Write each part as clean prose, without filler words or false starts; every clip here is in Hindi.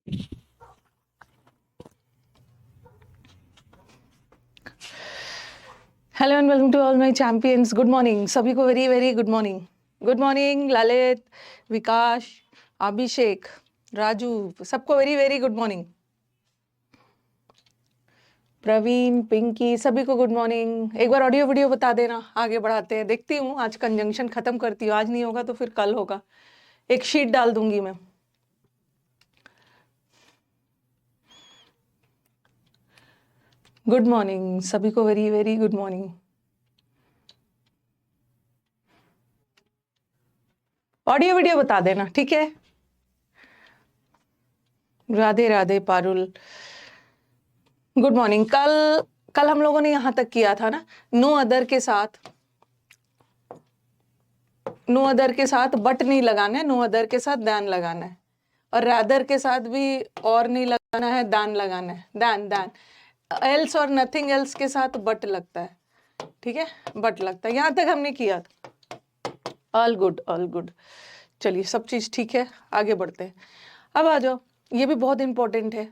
Hello and welcome to all my champions. Good morning सभी को, very very good morning. Good morning Lalit, Vikas, Abhishek, Raju, सबको very very good morning. Praveen, Pinky, सभी को गुड मॉर्निंग। एक बार ऑडियो वीडियो बता देना, आगे बढ़ाते हैं। देखती हूँ आज कंजंक्शन खत्म करती हूँ, आज नहीं होगा तो फिर कल होगा। एक शीट डाल दूंगी मैं। गुड मॉर्निंग सभी को, very very good morning. Audio video बता देना, ठीक है। Radhe Radhe Parul, good morning. कल हम लोगों ने यहां तक किया था ना, नो अदर के साथ, नो अदर के साथ बट नहीं लगाना है, नो अदर के साथ दैन लगाना है, और रादर के साथ भी और नहीं लगाना है, दान लगाना है, दान दान। एल्स और नथिंग एल्स के साथ बट लगता है, ठीक है, बट लगता है। यहां तक हमने किया था। All good all good. चलिए सब चीज ठीक है, आगे बढ़ते हैं। अब आ जाओ, ये भी बहुत इंपॉर्टेंट है।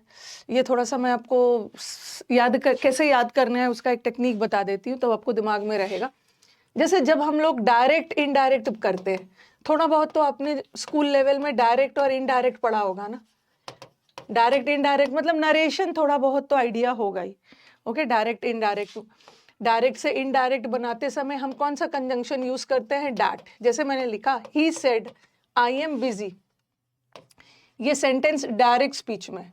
ये थोड़ा सा मैं आपको कैसे याद करना है उसका एक टेक्निक बता देती हूँ, तो आपको दिमाग में रहेगा। जैसे जब हम लोग डायरेक्ट इनडायरेक्ट करते हैं, थोड़ा बहुत तो आपने स्कूल लेवल में डायरेक्ट और इनडायरेक्ट पढ़ा होगा ना। डायरेक्ट इनडायरेक्ट मतलब नरेशन थोड़ा बहुत तो आइडिया होगा ही। Okay, direct indirect. डायरेक्ट से इनडायरेक्ट बनाते समय हम कौन सा कंजंक्शन यूज करते हैं? डैट। जैसे मैंने लिखा, he said I am busy. ये सेंटेंस डायरेक्ट स्पीच में।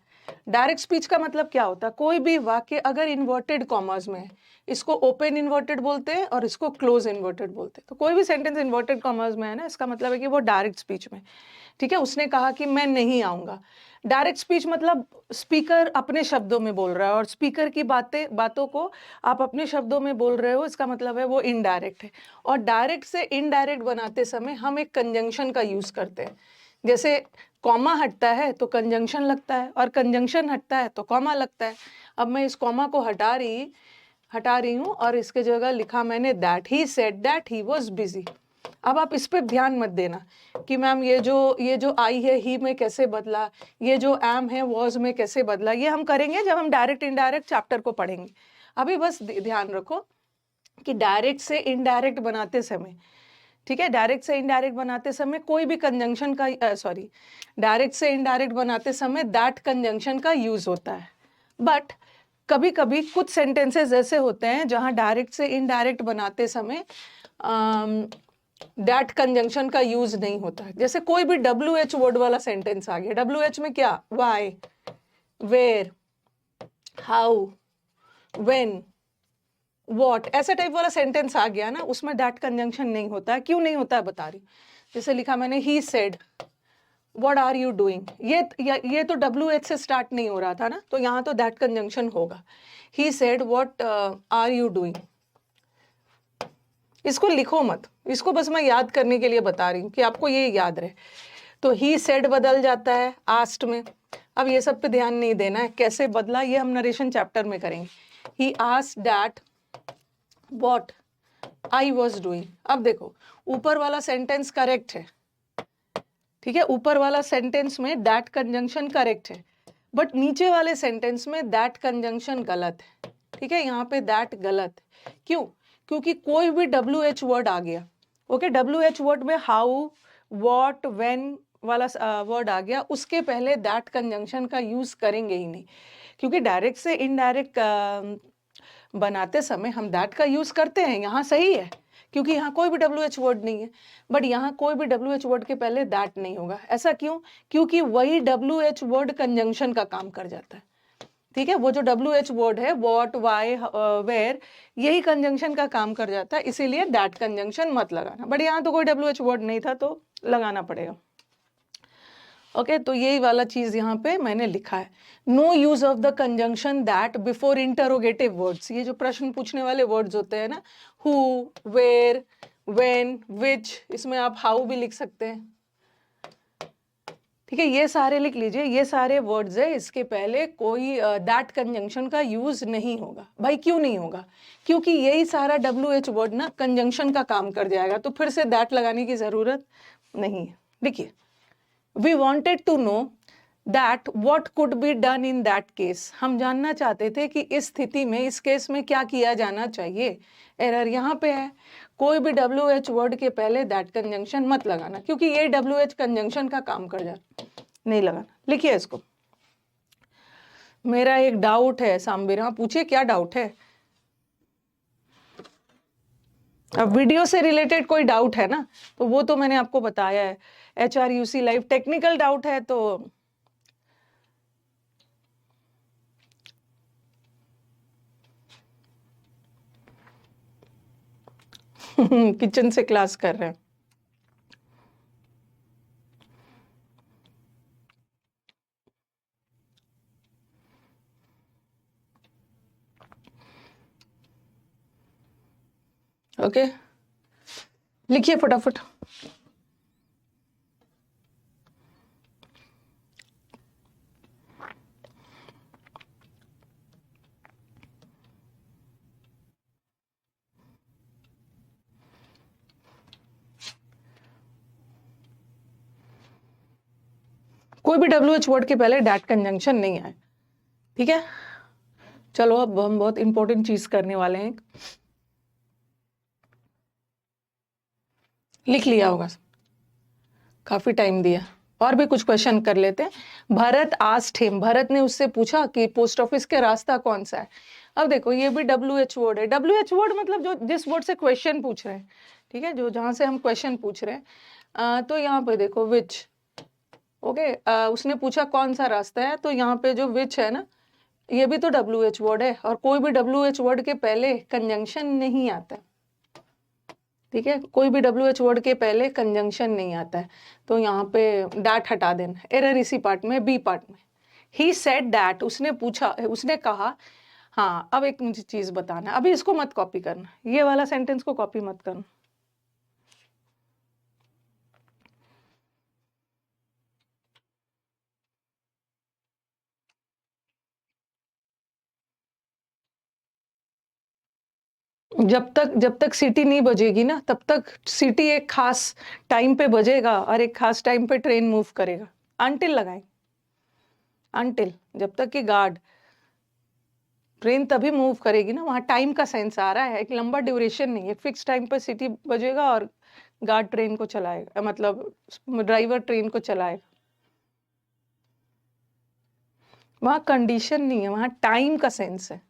डायरेक्ट स्पीच का मतलब क्या होता है? कोई भी वाक्य अगर इन्वर्टेड कॉमर्स में है, इसको ओपन इन्वर्टेड बोलते हैं और इसको क्लोज इन्वर्टेड बोलते हैं। तो कोई भी सेंटेंस इन्वर्टेड कॉमर्स में है ना, इसका मतलब है कि वो डायरेक्ट स्पीच में। ठीक है, उसने कहा कि मैं नहीं आऊंगा। डायरेक्ट स्पीच मतलब स्पीकर अपने शब्दों में बोल रहा है, और स्पीकर की बातों को आप अपने शब्दों में बोल रहे हो, इसका मतलब है वो इनडायरेक्ट है। और डायरेक्ट से इनडायरेक्ट बनाते समय हम एक कंजंक्शन का यूज करते हैं। जैसे कॉमा हटता है तो कंजंक्शन लगता है, और कंजंक्शन हटता है तो कॉमा लगता है। अब मैं इस कॉमा को हटा रही हूँ और इसके जगह लिखा मैंने that he said that he was busy. अब आप इस पे ध्यान मत देना कि मैम ये जो आई है ही में कैसे बदला, ये जो एम है वॉज में कैसे बदला। ये हम करेंगे जब हम डायरेक्ट इनडायरेक्ट चैप्टर को पढ़ेंगे। अभी बस ध्यान रखो कि डायरेक्ट से इनडायरेक्ट बनाते समय, ठीक है, डायरेक्ट से इनडायरेक्ट बनाते समय कोई भी कंजंक्शन का डायरेक्ट से इनडायरेक्ट बनाते समय दैट कंजंक्शन का यूज होता है। बट कभी कभी कुछ सेंटेंसेस ऐसे होते हैं जहां डायरेक्ट से इनडायरेक्ट बनाते समय दैट कंजंक्शन का यूज नहीं होता है। जैसे कोई भी WH वर्ड वाला सेंटेंस आ गया। WH में क्या? Why, where, how, when, what, ऐसा टाइप वाला सेंटेंस आ गया ना, उसमें दैट कंजंक्शन नहीं होता है। क्यों नहीं होता है बता रही हूँ। जैसे लिखा मैंने, he said what are you doing. ये तो WH से स्टार्ट नहीं हो रहा था ना, तो यहाँ तो दैट कंजंक्शन होगा। He said what are you doing. इसको लिखो मत, इसको बस मैं याद करने के लिए बता रही हूँ कि आपको ये याद रहे। तो ही सेड बदल जाता है आस्ट में। अब ये सब पे ध्यान नहीं देना है, कैसे बदला ये हम नरेशन चैप्टर में करेंगे। He asked that what I was doing. अब देखो, ऊपर वाला सेंटेंस करेक्ट है, ठीक है, ऊपर वाला सेंटेंस में दैट कंजंक्शन करेक्ट है, बट नीचे वाले सेंटेंस में दैट कंजंक्शन गलत है। ठीक है, यहाँ पे दैट गलत है। क्यों? क्योंकि कोई भी WH वर्ड आ गया, ओके, WH वर्ड में हाउ, वॉट, व्हेन वाला वर्ड आ गया, उसके पहले दैट कंजंक्शन का यूज करेंगे ही नहीं। क्योंकि डायरेक्ट से इनडायरेक्ट बनाते समय हम दैट का यूज करते हैं, यहाँ सही है, क्योंकि यहाँ कोई भी WH वर्ड नहीं है। बट यहाँ कोई भी WH वर्ड के पहले दैट नहीं होगा। ऐसा क्यों? क्योंकि वही WH वर्ड कंजंक्शन का काम कर जाता है। ठीक है, वो जो WH वर्ड है, वॉट, वाई, वेयर, यही कंजंक्शन का काम कर जाता है, इसीलिए दैट कंजंक्शन मत लगाना। बट यहाँ तो कोई WH वर्ड नहीं था तो लगाना पड़ेगा। ओके, तो यही वाला चीज यहाँ पे मैंने लिखा है, no use of the conjunction that before interrogative words. ये जो प्रश्न पूछने वाले वर्ड्स होते हैं ना, हु, वेयर, व्हेन, विच, इसमें आप हाउ भी लिख सकते हैं। ठीक है, ये सारे लिख लीजिए, ये सारे वर्ड्स है, इसके पहले कोई दैट कंजंक्शन का यूज नहीं होगा। भाई क्यों नहीं होगा? क्योंकि यही सारा WH वर्ड ना कंजंक्शन का काम कर जाएगा, तो फिर से दैट लगाने की जरूरत नहीं है। देखिए, we wanted to know that what could be done in that case, हम जानना चाहते थे कि इस स्थिति में, इस केस में क्या किया जाना चाहिए। एरर यहाँ पे है, कोई भी WH वर्ड के पहले दैट कंजंक्शन मत लगाना, क्योंकि ये WH कंजंक्शन का काम कर जाता, नहीं लगाना। लिखिए इसको, मेरा एक डाउट है सामबीर, हाँ पूछिए क्या डाउट है। अब वीडियो से रिलेटेड कोई डाउट है ना, तो वो तो मैंने आपको बताया है। HRUC लाइव टेक्निकल डाउट है तो किचन से क्लास कर रहे हैं। ओके लिखिए फटाफट। कोई भी WH वर्ड के पहले डैट कंजंक्शन नहीं आए, ठीक है। चलो अब हम बहुत इंपॉर्टेंट चीज करने वाले हैं। लिख लिया होगा, काफी टाइम दिया। और भी कुछ क्वेश्चन कर लेते हैं। भरत आस्क्ड हिम, भरत ने उससे पूछा कि पोस्ट ऑफिस के रास्ता कौन सा है। अब देखो ये भी WH वर्ड है। WH वर्ड मतलब जो जिस वर्ड से क्वेश्चन पूछ रहे हैं, ठीक है, जो जहां से हम क्वेश्चन पूछ रहे हैं। तो यहाँ पे देखो विच, ओके, उसने पूछा कौन सा रास्ता है, तो यहाँ पे जो विच है ना, ये भी तो WH वर्ड है, और कोई भी WH वर्ड के पहले कंजंक्शन नहीं आता है, ठीक है, कोई भी WH वर्ड के पहले कंजंक्शन नहीं आता है। तो यहाँ पे डैट हटा देना, एरर इसी पार्ट में, बी पार्ट में। ही सेड डैट, उसने पूछा, उसने कहा। हाँ अब एक मुझे चीज बताना, अभी इसको मत कॉपी करना, ये वाला सेंटेंस को कॉपी मत करना। जब तक सीटी नहीं बजेगी ना, तब तक सीटी एक खास टाइम पे बजेगा और एक खास टाइम पे ट्रेन मूव करेगा। अनटिल लगाएं, अनटिल, जब तक कि गार्ड, ट्रेन तभी मूव करेगी ना, वहां टाइम का सेंस आ रहा है, एक लंबा ड्यूरेशन नहीं, एक फिक्स टाइम पर सीटी बजेगा और गार्ड ट्रेन को चलाएगा, मतलब ड्राइवर ट्रेन को चलाएगा। वहां कंडीशन नहीं है, वहां टाइम का सेंस है।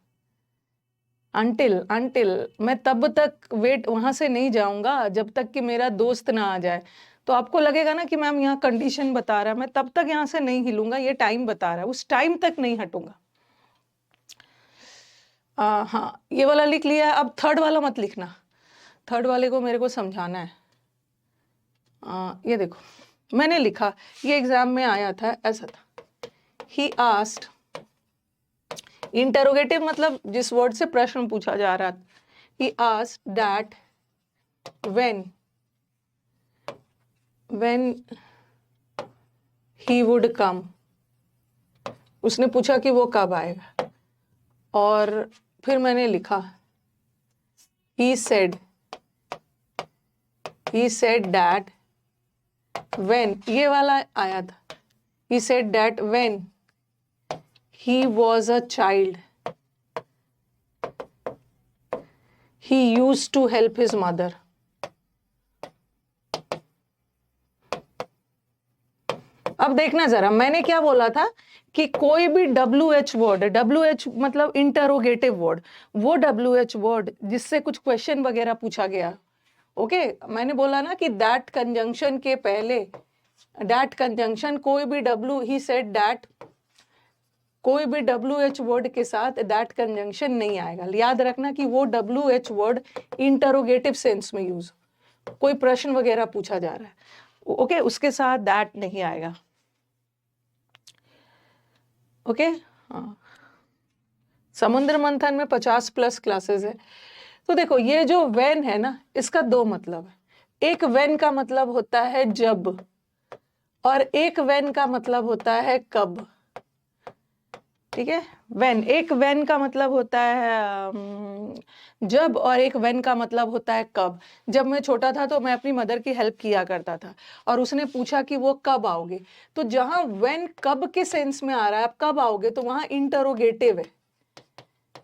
अनटिल मैं तब तक वेट वहां से नहीं जाऊंगा जब तक कि मेरा दोस्त ना आ जाए। तो आपको लगेगा ना कि मैम यहाँ कंडीशन बता रहा है, मैं तब तक यहाँ से नहीं हिलूंगा, ये टाइम बता रहा है, उस टाइम तक नहीं हटूंगा। हाँ ये वाला लिख लिया। अब थर्ड वाला मत लिखना, थर्ड वाले को मेरे को समझाना है। ये देखो मैंने लिखा, ये एग्जाम में आया था, ऐसा था। ही आस्क्ड, इंटरोगेटिव मतलब जिस वर्ड से प्रश्न पूछा जा रहा था। He asked that when he would come, उसने पूछा कि वो कब आएगा। और फिर मैंने लिखा he said that when, ये वाला आया था। he said that when he was a child he used to help his mother. अब देखना जरा, मैंने क्या बोला था कि कोई भी WH वर्ड, WH मतलब इंटरोगेटिव वर्ड, वो WH वर्ड जिससे कुछ क्वेश्चन वगैरह पूछा गया, ओके, मैंने बोला ना कि दैट कंजंक्शन के पहले, दैट कंजंक्शन कोई भी ही सेड दैट, कोई भी WH वर्ड के साथ दैट कंजंक्शन नहीं आएगा। याद रखना कि वो WH वर्ड इंटरोगेटिव सेंस में यूज, कोई प्रश्न वगैरह पूछा जा रहा है, ओके, उसके साथ दैट नहीं आएगा, ओके। हाँ, समुद्र मंथन में 50+ क्लासेस है। तो देखो ये जो व्हेन है ना, इसका दो मतलब है। एक व्हेन का मतलब होता है जब, और एक व्हेन का मतलब होता है कब, ठीक है। व्हेन, एक व्हेन का मतलब होता है जब, और एक व्हेन का मतलब होता है कब। जब मैं छोटा था तो मैं अपनी मदर की हेल्प किया करता था और उसने पूछा कि वो कब आओगे, तो जहां व्हेन कब के सेंस में आ रहा है, आप कब आओगे, तो वहां इंटरोगेटिव है।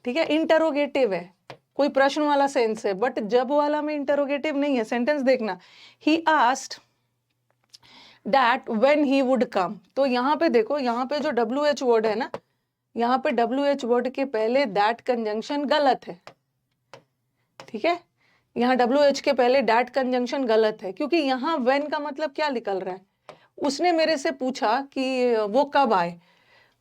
ठीक है, इंटरोगेटिव है, कोई प्रश्न वाला सेंस है, बट जब वाला में इंटरोगेटिव नहीं है। सेंटेंस देखना, he asked that when he would come. तो यहाँ पे देखो, यहाँ पे जो WH वर्ड है ना, यहाँ पे WH वर्ड के पहले दैट कंजंक्शन गलत है। ठीक है, यहाँ WH के पहले दैट कंजंक्शन गलत है, क्योंकि यहाँ व्हेन का मतलब क्या निकल रहा है, उसने मेरे से पूछा कि वो कब आए,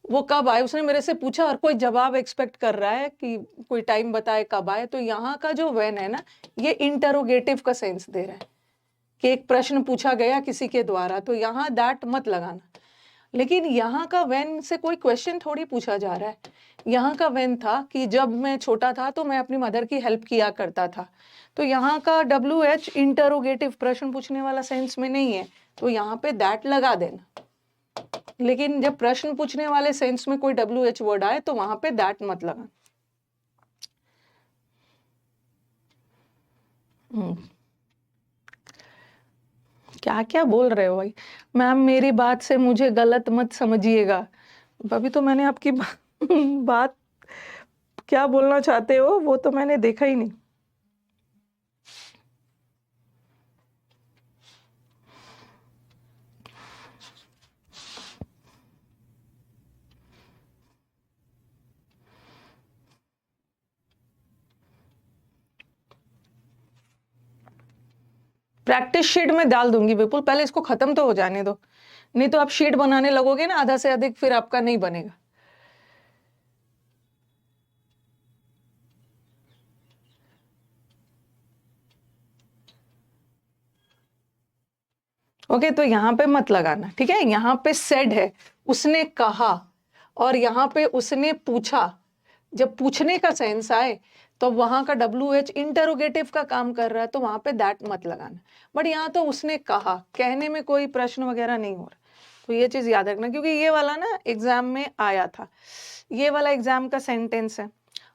वो कब आए, उसने मेरे से पूछा और कोई जवाब एक्सपेक्ट कर रहा है कि कोई टाइम बताए कब आए। तो यहाँ का जो व्हेन है ना, ये इंटरोगेटिव का सेंस दे रहा है कि एक प्रश्न पूछा गया किसी के द्वारा, तो यहाँ दैट मत लगाना। लेकिन यहाँ का व्हेन से कोई क्वेश्चन थोड़ी पूछा जा रहा है। यहाँ का व्हेन था कि जब मैं छोटा था तो मैं अपनी मदर की हेल्प किया करता था। तो यहाँ का WH इंटरोगेटिव, प्रश्न पूछने वाला सेंस में नहीं है, तो यहाँ पे दैट लगा देना। लेकिन जब प्रश्न पूछने वाले सेंस में कोई WH वर्ड आए तो वहां पे दैट मत लगा। क्या क्या बोल रहे हो भाई? मैम मेरी बात से मुझे गलत मत समझिएगा। अभी तो मैंने आपकी बात क्या बोलना चाहते हो वो तो मैंने देखा ही नहीं। प्रैक्टिस शीट में डाल दूंगी विपुल, पहले इसको खत्म तो हो जाने दो, नहीं तो आप शीट बनाने लगोगे ना आधा से अधिक, फिर आपका नहीं बनेगा। ओके, तो यहाँ पे मत लगाना। ठीक है, यहाँ पे सेड है, उसने कहा, और यहाँ पे उसने पूछा। जब पूछने का सेंस आए तो वहां का WH इंटरोगेटिव का काम कर रहा है, तो वहां पे दैट मत लगाना। बट यहाँ तो उसने कहा, कहने में कोई प्रश्न वगैरह नहीं हो रहा, तो ये चीज याद रखना, क्योंकि ये वाला ना एग्जाम में आया था, ये वाला एग्जाम का सेंटेंस है,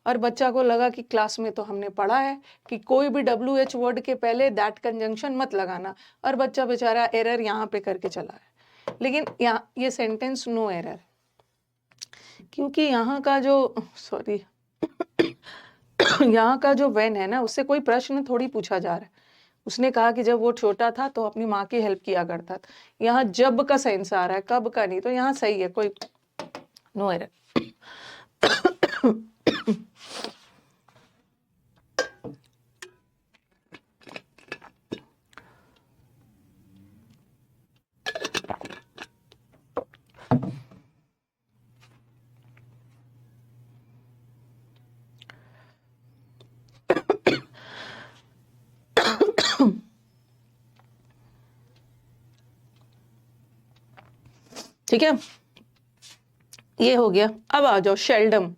और बच्चा को लगा कि क्लास में तो हमने पढ़ा है कि कोई भी WH वर्ड के पहले दैट कंजंक्शन मत लगाना, और बच्चा बेचारा एरर यहाँ पे करके चला है। लेकिन यहाँ ये सेंटेंस नो एरर, क्योंकि यहाँ का जो सॉरी यहाँ का जो व्हेन है ना, उससे कोई प्रश्न थोड़ी पूछा जा रहा है। उसने कहा कि जब वो छोटा था तो अपनी माँ की हेल्प किया करता था। यहाँ जब का सेंस आ रहा है, कब का नहीं, तो यहाँ सही है, कोई नो एरर। ठीक है, ये हो गया। अब आ जाओ शेल्डम।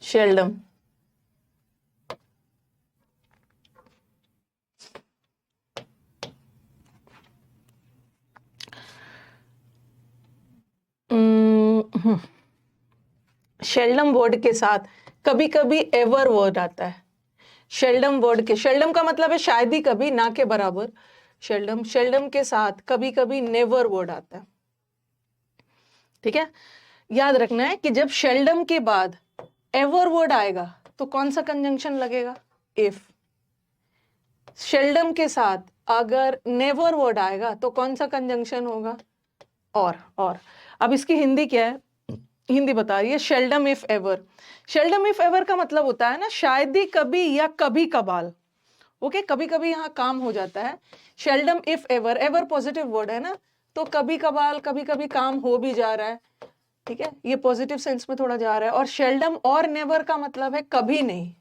शेल्डम शेल्डम वर्ड के साथ कभी कभी एवर वर्ड आता है। शेल्डम वर्ड के, शेल्डम का मतलब है शायद ही कभी, ना के बराबर। शेल्डम, शेल्डम के साथ कभी कभी नेवर वर्ड आता है। ठीक है, याद रखना है कि जब शेल्डम के बाद एवर वर्ड आएगा तो कौन सा कंजंक्शन लगेगा, इफ। शेल्डम के साथ अगर नेवर वर्ड आएगा तो कौन सा कंजंक्शन होगा, और। अब इसकी हिंदी क्या है, हिंदी बता रही है, seldom if ever. Seldom if ever का मतलब होता है ना शायद ही कभी या कभी कभार। ओके, कभी कभी यहाँ काम हो जाता है। Seldom if ever, ever positive word है ना, तो कभी कभार, कभी कभी काम हो भी जा रहा है। ठीक है, ये पॉजिटिव सेंस में थोड़ा जा रहा है। और शेल्डम और नेवर का मतलब है कभी नहीं,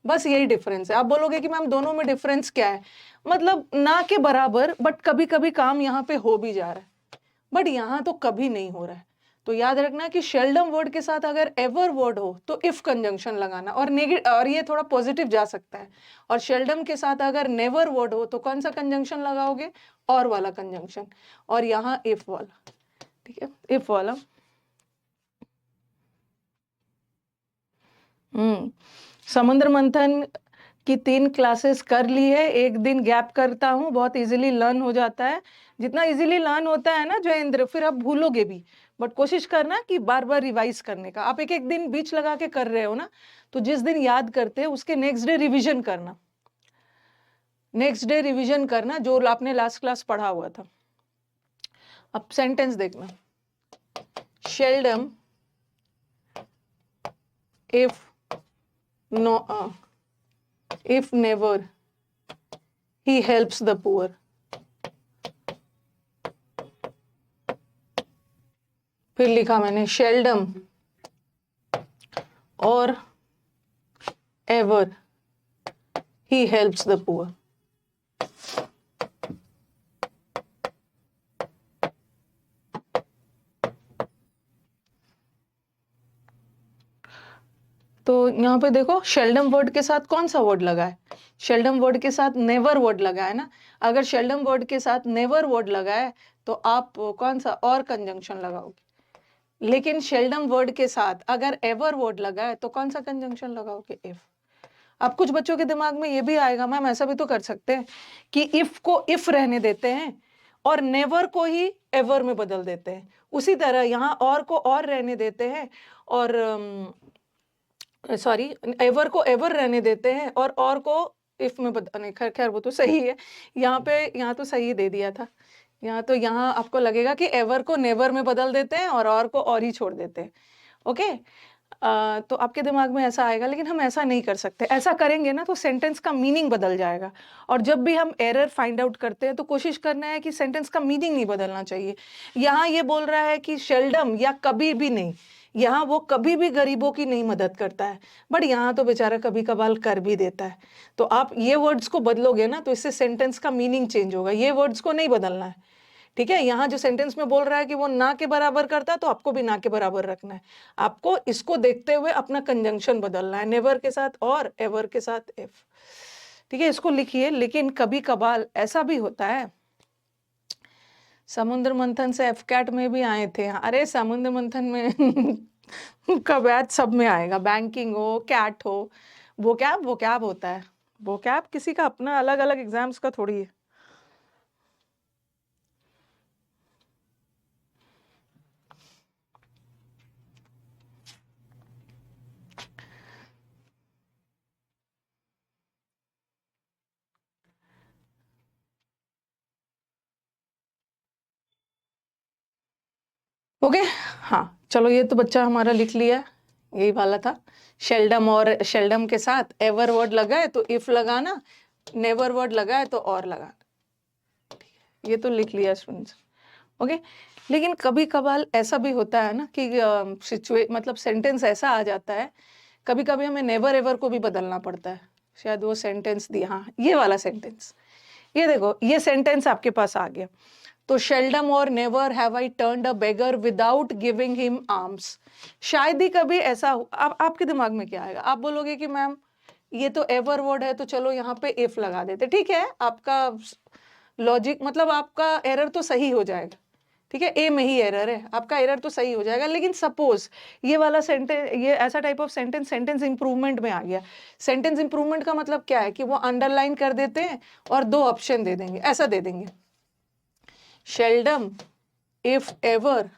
बस यही डिफरेंस है। आप बोलोगे कि मैम दोनों में डिफरेंस क्या है, मतलब ना के बराबर, बट कभी कभी काम यहाँ पे हो भी जा रहा है, बट यहाँ तो कभी नहीं हो रहा है। तो याद रखना कि शेल्डम वर्ड के साथ अगर एवर वर्ड हो तो इफ कंजंक्शन लगाना, और नेगेटिव, और ये थोड़ा पॉजिटिव जा सकता है। और शेल्डम के साथ अगर नेवर वर्ड हो तो कौन सा कंजंक्शन लगाओगे? और वाला कंजंक्शन, और यहाँ इफ वाला, ठीक है, इफ वाला। समुद्र मंथन की 3 क्लासेस कर ली है, एक दिन गैप करता हूँ, बहुत इजीली लर्न हो जाता है। जितना इजीली लर्न होता है ना जयेंद्र, फिर आप भूलोगे भी, बट कोशिश करना कि बार बार रिवाइज करने का। आप एक एक दिन बीच लगा के कर रहे हो ना, तो जिस दिन याद करते हैं उसके नेक्स्ट डे रिविजन करना, नेक्स्ट डे रिविजन करना जो आपने लास्ट क्लास पढ़ा हुआ था। अब सेंटेंस देखना, seldom if no if never he helps the poor. फिर लिखा मैंने seldom और ever he helps the poor. तो यहाँ पे देखो शेल्डम वर्ड के साथ कौन सा वर्ड लगा है? शेल्डम वर्ड के साथ नेवर वर्ड लगा है ना। अगर शेल्डम वर्ड के साथ नेवर वर्ड लगा है तो आप कौन सा और कंजंक्शन लगाओगे? लेकिन शेल्डम वर्ड के साथ अगर एवर वर्ड लगा है तो कौन सा कंजंक्शन लगाओगे? इफ। अब कुछ बच्चों के दिमाग में ये भी आएगा, मैम ऐसा भी तो कर सकते हैं कि इफ को इफ रहने देते हैं और नेवर को ही एवर में बदल देते हैं। उसी तरह यहाँ और को और रहने देते हैं और सॉरी एवर को एवर रहने देते हैं और को इफ में नहीं, खैर वो तो सही है। यहाँ तो सही दे दिया था। यहाँ आपको लगेगा कि एवर को नेवर में बदल देते हैं और को और ही छोड़ देते हैं। ओके, तो आपके दिमाग में ऐसा आएगा, लेकिन हम ऐसा नहीं कर सकते। ऐसा करेंगे ना तो सेंटेंस का मीनिंग बदल जाएगा। और जब भी हम एरर फाइंड आउट करते हैं तो कोशिश करना है कि सेंटेंस का मीनिंग नहीं बदलना चाहिए। यहाँ ये बोल रहा है कि शेल्डम या कभी भी नहीं, यहाँ वो कभी भी गरीबों की नहीं मदद करता है, बट यहाँ तो बेचारा कभी कभार कर भी देता है। तो आप ये वर्ड्स को बदलोगे ना तो इससे सेंटेंस का मीनिंग चेंज होगा। ये वर्ड्स को नहीं बदलना है, ठीक है। यहाँ जो सेंटेंस में बोल रहा है कि वो ना के बराबर करता है तो आपको भी ना के बराबर रखना है। आपको इसको देखते हुए अपना कंजंक्शन बदलना है, नेवर के साथ और एवर के साथ इफ, ठीक है। इसको लिखिए। लेकिन कभी कभार ऐसा भी होता है, समुद्र मंथन से एफकैट में भी आए थे। अरे समुद्र मंथन में का बैच सब में आएगा, बैंकिंग हो, कैट हो, वो कैब होता है। वो कैब किसी का अपना अलग अलग एग्जाम्स का थोड़ी है। ओके हाँ चलो, ये तो बच्चा हमारा लिख लिया, यही वाला था। शेल्डम और शेल्डम के साथ एवर वर्ड लगा है तो इफ लगाना, नेवर वर्ड लगा है तो और लगाना, ये तो लिख लिया स्टूडेंट्स। ओके, लेकिन कभी कभार ऐसा भी होता है ना कि मतलब सेंटेंस ऐसा आ जाता है, कभी कभी हमें नेवर एवर को भी बदलना पड़ता है। शायद वो सेंटेंस दिया, हाँ ये वाला सेंटेंस, ये देखो ये सेंटेंस आपके पास आ गया। तो शेल्डम और never have I turned a beggar without giving him arms. शायद ही कभी ऐसा हो। आपके दिमाग में क्या आएगा? आप बोलोगे कि मैम ये तो एवर वर्ड है तो चलो यहाँ पे इफ लगा देते। ठीक है, आपका लॉजिक मतलब आपका एरर तो सही हो जाएगा, ठीक है। ए में ही एरर है, आपका एरर तो सही हो जाएगा। लेकिन सपोज ये वाला सेंटेंस, ये ऐसा type of sentence sentence improvement में आ गया। सेंटेंस इंप्रूवमेंट का मतलब क्या है कि वो अंडरलाइन कर देते हैं और 2 ऑप्शन दे देंगे, ऐसा दे देंगे शेल्डम इफ एवर,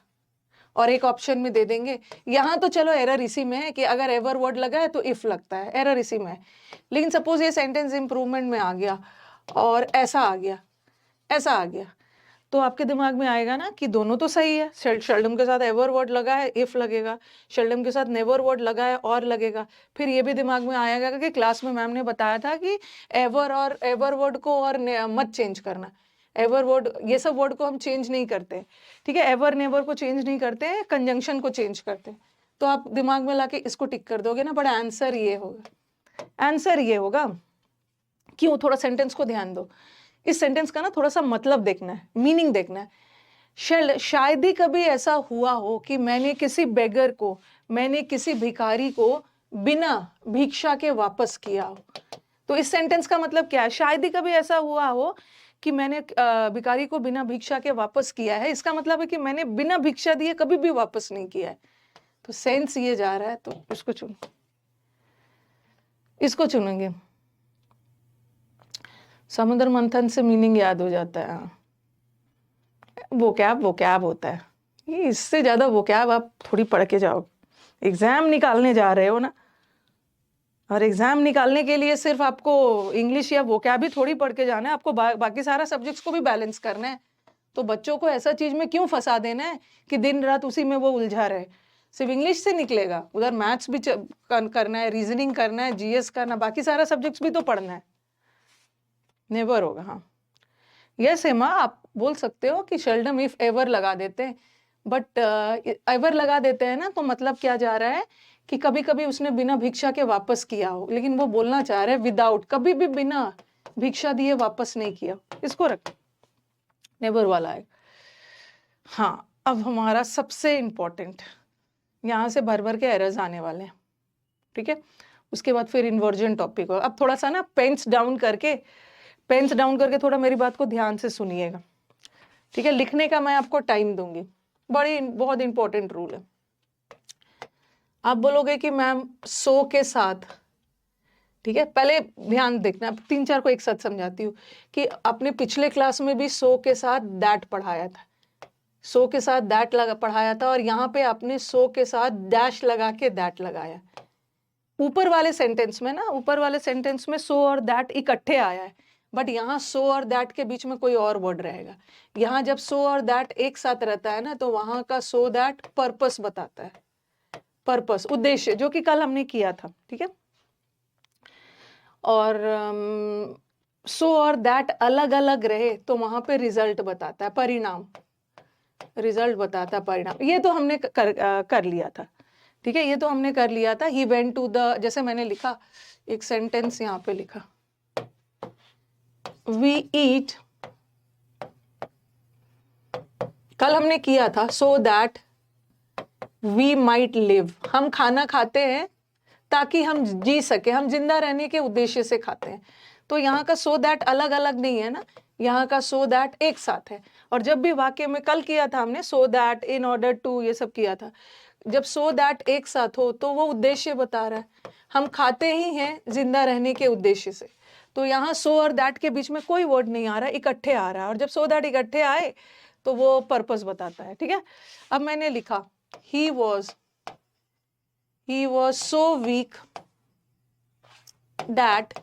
और एक ऑप्शन में दे देंगे। यहाँ तो चलो एरर इसी में है कि अगर एवर वर्ड लगा है तो इफ लगता है, एरर इसी में है। लेकिन सपोज ये सेंटेंस इंप्रूवमेंट में आ गया और ऐसा आ गया, ऐसा आ गया, तो आपके दिमाग में आएगा ना कि दोनों तो सही है। शेल्डम के साथ एवर वर्ड लगा है इफ लगेगा, शेल्डम के साथ नेवर वर्ड लगा है और लगेगा। फिर ये भी दिमाग में आएगा कि क्लास में मैम ने बताया था कि एवर और एवर वर्ड को और मत चेंज करना। एवर वर्ड, ये सब वर्ड को हम चेंज नहीं करते, ठीक है। एवर नेवर को चेंज नहीं करते, कंजंक्शन को चेंज करते। तो आप दिमाग में लाके इसको टिक कर दोगे ना, बट आंसर ये होगा, आंसर ये होगा। क्यों? थोड़ा सेंटेंस को ध्यान दो। इस सेंटेंस का ना थोड़ा सा मतलब देखना है, मीनिंग देखना है। शायद ही कभी ऐसा हुआ हो कि मैंने किसी बेगर को, मैंने किसी भिखारी को बिना भिक्षा के वापस किया हो। तो इस सेंटेंस का मतलब क्या है? शायद ही कभी ऐसा हुआ हो कि मैंने भिखारी को बिना भिक्षा के वापस किया है। इसका मतलब है कि मैंने बिना भिक्षा दिए कभी भी वापस नहीं किया है। तो सेंस ये जा रहा है, तो इसको चुनेंगे। समुद्र मंथन से मीनिंग याद हो जाता है। वोकैब होता है ये, इससे ज्यादा वोकैब आप थोड़ी पढ़ के जाओगे। एग्जाम निकालने जा रहे हो ना, और एग्जाम निकालने के लिए सिर्फ आपको इंग्लिश या वोकैब ही थोड़ी पढ़ के जाना है, आपको बाकी सारा सब्जेक्ट्स को भी बैलेंस करना है। तो बच्चों को ऐसा चीज में क्यों फंसा देना है कि दिन रात उसी में वो उलझा रहे? सिर्फ इंग्लिश से निकलेगा? उधर मैथ्स भी करना है, रीजनिंग करना है, जीएस करना, बाकी सारा सब्जेक्ट्स भी तो पढ़ना है। नेवर होगा। हाँ, यस हेमा, आप बोल सकते हो कि शेल्डम इफ एवर लगा देते हैं, बट एवर लगा देते हैं ना, तो मतलब क्या जा रहा है कि कभी कभी उसने बिना भिक्षा के वापस किया हो, लेकिन वो बोलना चाह रहे हैं विदाउट, कभी भी बिना भिक्षा दिए वापस नहीं किया। इसको रख, नेवर वाला है। हाँ, अब हमारा सबसे इंपॉर्टेंट, यहाँ से भर भर के एरर्स आने वाले हैं, ठीक है। उसके बाद फिर इन्वर्जन टॉपिक हो। अब थोड़ा सा ना पेन्स डाउन करके थोड़ा मेरी बात को ध्यान से सुनिएगा, ठीक है। लिखने का मैं आपको टाइम दूंगी, बहुत इंपॉर्टेंट रूल है। आप बोलोगे कि मैम सो के साथ, ठीक है, पहले ध्यान देखना, 3-4 को एक साथ समझाती हूँ कि आपने पिछले क्लास में भी सो के साथ दैट पढ़ाया था, सो के साथ दैट पढ़ाया था, और यहाँ पे आपने सो के साथ डैश लगा के दैट लगाया। ऊपर वाले सेंटेंस में सो और दैट इकट्ठे आया है, बट यहाँ सो और दैट के बीच में कोई और वर्ड रहेगा। यहाँ जब सो और दैट एक साथ रहता है ना, तो वहां का सो दैट पर्पस बताता है, पर्पस, उद्देश्य, जो कि कल हमने किया था, ठीक है। और सो और दैट अलग अलग रहे तो वहां पे रिजल्ट बताता है, परिणाम, रिजल्ट बताता है, परिणाम। ये तो हमने कर लिया था, ठीक है, ये तो हमने कर लिया था। ही वेंट टू द, जैसे मैंने लिखा एक सेंटेंस यहाँ पे लिखा, वी ईट, कल हमने किया था so that we might live, हम खाना खाते हैं ताकि हम जी सके, हम जिंदा रहने के उद्देश्य से खाते हैं। तो यहाँ का सो दैट अलग अलग नहीं है ना, यहाँ का सो दैट एक साथ है। और जब भी वाक्य में कल किया था हमने so that, in order to, ये सब किया था। जब सो दैट एक साथ हो तो वो उद्देश्य बता रहा है, हम खाते ही हैं जिंदा रहने के उद्देश्य से। तो यहाँ सो और दैट के बीच में कोई वर्ड नहीं आ रहा, इकट्ठे आ रहा है, और जब सो दैट इकट्ठे आए तो वो पर्पस बताता है, ठीक है। अब मैंने लिखा he was so weak that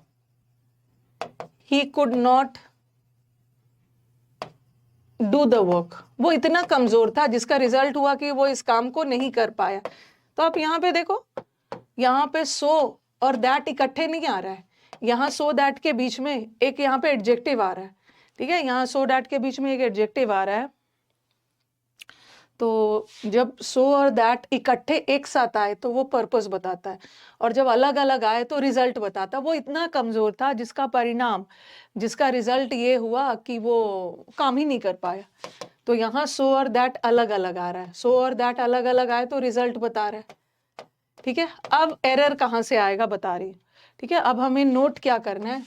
he could not do the work, वो इतना कमजोर था जिसका रिजल्ट हुआ कि वो इस काम को नहीं कर पाया। तो आप यहाँ पे देखो, यहाँ पे सो और दैट इकट्ठे नहीं आ रहा है, यहाँ सो दैट के बीच में एक यहाँ पे एडजेक्टिव आ रहा है, ठीक है, यहाँ सो दैट के बीच में एक एडजेक्टिव आ रहा है। तो जब सो और दैट इकट्ठे एक साथ आए तो वो पर्पस बताता है, और जब अलग अलग आए तो रिजल्ट बताता है। वो इतना कमजोर था जिसका परिणाम, जिसका रिजल्ट ये हुआ कि वो काम ही नहीं कर पाया। तो यहाँ सो और दैट अलग अलग आ रहा है, सो और दैट अलग अलग आए तो रिजल्ट बता रहा है, ठीक है। अब एरर कहाँ से आएगा बता रही, ठीक है। अब हमें नोट क्या करना है,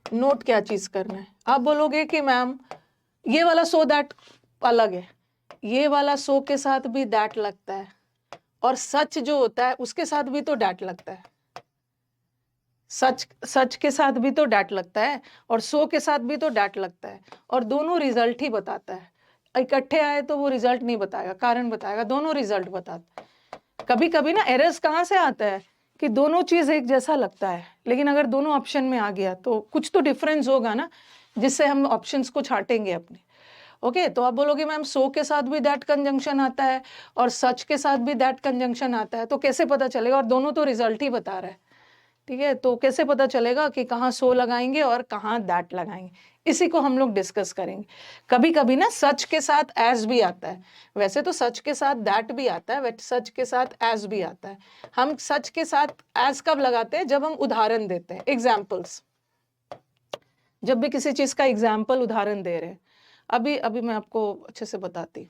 नोट क्या चीज करना है। आप बोलोगे कि मैम ये वाला सो दैट अलग है, ये वाला सो के साथ भी दैट लगता है, और सच जो होता है उसके साथ भी तो डैट लगता है, सच के साथ भी तो डैट लगता है, और सो के साथ भी तो डैट लगता है, और दोनों रिजल्ट ही बताता है। इकट्ठे आए तो वो रिजल्ट नहीं बताएगा, कारण बताएगा, दोनों रिजल्ट बताता है। कभी कभी ना एरर्स कहाँ से आता है कि दोनों चीज एक जैसा लगता है, लेकिन अगर दोनों ऑप्शन में आ गया तो कुछ तो डिफरेंस होगा ना, जिससे हम ऑप्शंस को छांटेंगे अपने। ओके, तो आप बोलोगे मैम सो के साथ भी दैट कंजंक्शन आता है और सच के साथ भी दैट कंजंक्शन आता है, तो कैसे पता चलेगा? और दोनों तो रिजल्ट ही बता रहा है, ठीक है। तो कैसे पता चलेगा कि कहाँ सो लगाएंगे और कहाँ दैट लगाएंगे? इसी को हम लोग डिस्कस करेंगे। कभी कभी ना सच के साथ एज भी आता है, वैसे तो सच के साथ दैट भी आता है, वैसे सच के साथ एज भी आता है। हम सच के साथ एज कब लगाते हैं? जब हम उदाहरण देते हैं, एग्जाम्पल्स, जब भी किसी चीज का एग्जाम्पल, उदाहरण दे रहे हैं। अभी अभी मैं आपको अच्छे से बताती।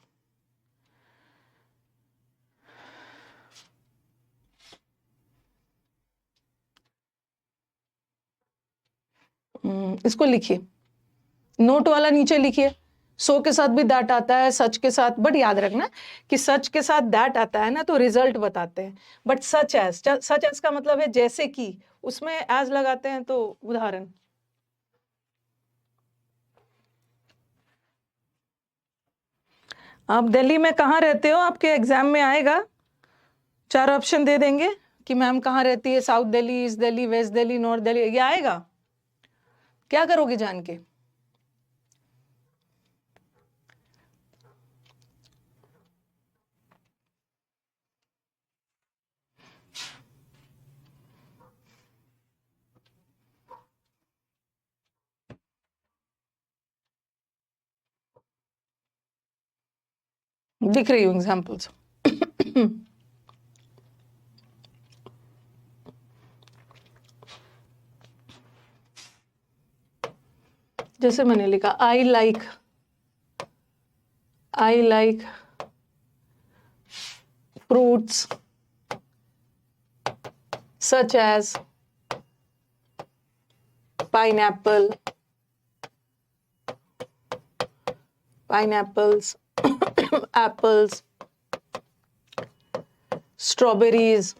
इसको लिखिए, नोट वाला नीचे लिखिए। सो के साथ भी दैट आता है, सच के साथ, बट याद रखना कि सच के साथ दैट आता है ना तो रिजल्ट बताते हैं, बट सच एज का मतलब है जैसे कि, उसमें एज लगाते हैं तो उदाहरण। आप दिल्ली में कहाँ रहते हो, आपके एग्जाम में आएगा, 4 ऑप्शन दे देंगे कि मैम कहाँ रहती है, south Delhi, east Delhi, west Delhi, north Delhi, ये आएगा। क्या करोगे जान के? दिख रही हूँ एग्जाम्पल्स। जैसे मैंने लिखा I like fruits such as pineapples, apples, strawberries,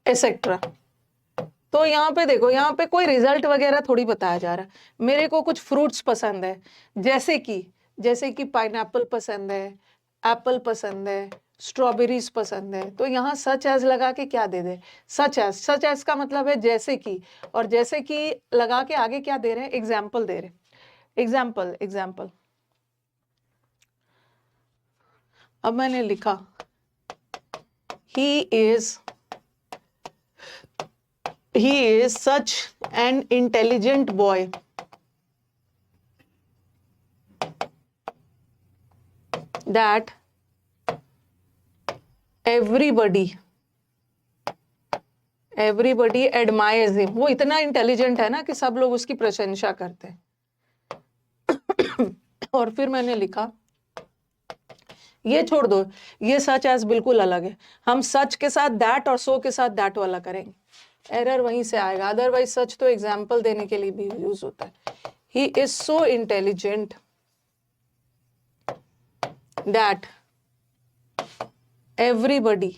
etc. तो यहाँ पे देखो, यहाँ पे कोई रिजल्ट वगैरह थोड़ी बताया जा रहा है। मेरे को कुछ फ्रूट्स पसंद है, जैसे कि पाइनएप्पल पसंद है, एप्पल पसंद है, स्ट्रॉबेरीज पसंद है, तो यहाँ सच एज लगा के क्या दे दे, सच एज का मतलब है जैसे कि, और जैसे कि लगा के आगे क्या दे रहे हैं, एग्जाम्पल दे रहे हैं। एग्जाम्पल अब मैंने लिखा he is such an intelligent boy that everybody admires him. वो इतना इंटेलिजेंट है ना कि सब लोग उसकी प्रशंसा करते हैं। और फिर मैंने लिखा, ये छोड़ दो, ये सच एज बिल्कुल अलग है, हम सच के साथ दैट और सो के साथ दैट वाला करेंगे, एरर वहीं से आएगा। अदरवाइज सच तो एग्जाम्पल देने के लिए भी यूज होता है। He is so intelligent that everybody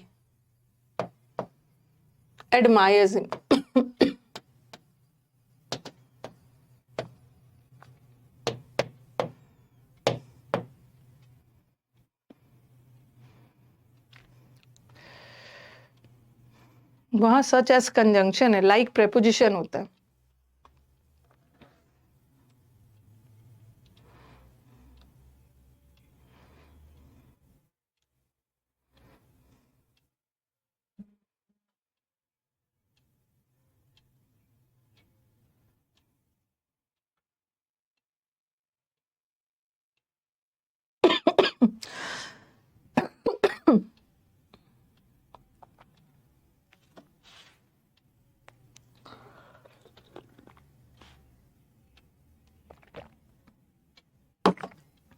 admires him. वहां सच एज कंजंक्शन है, लाइक प्रेपोजिशन होता है।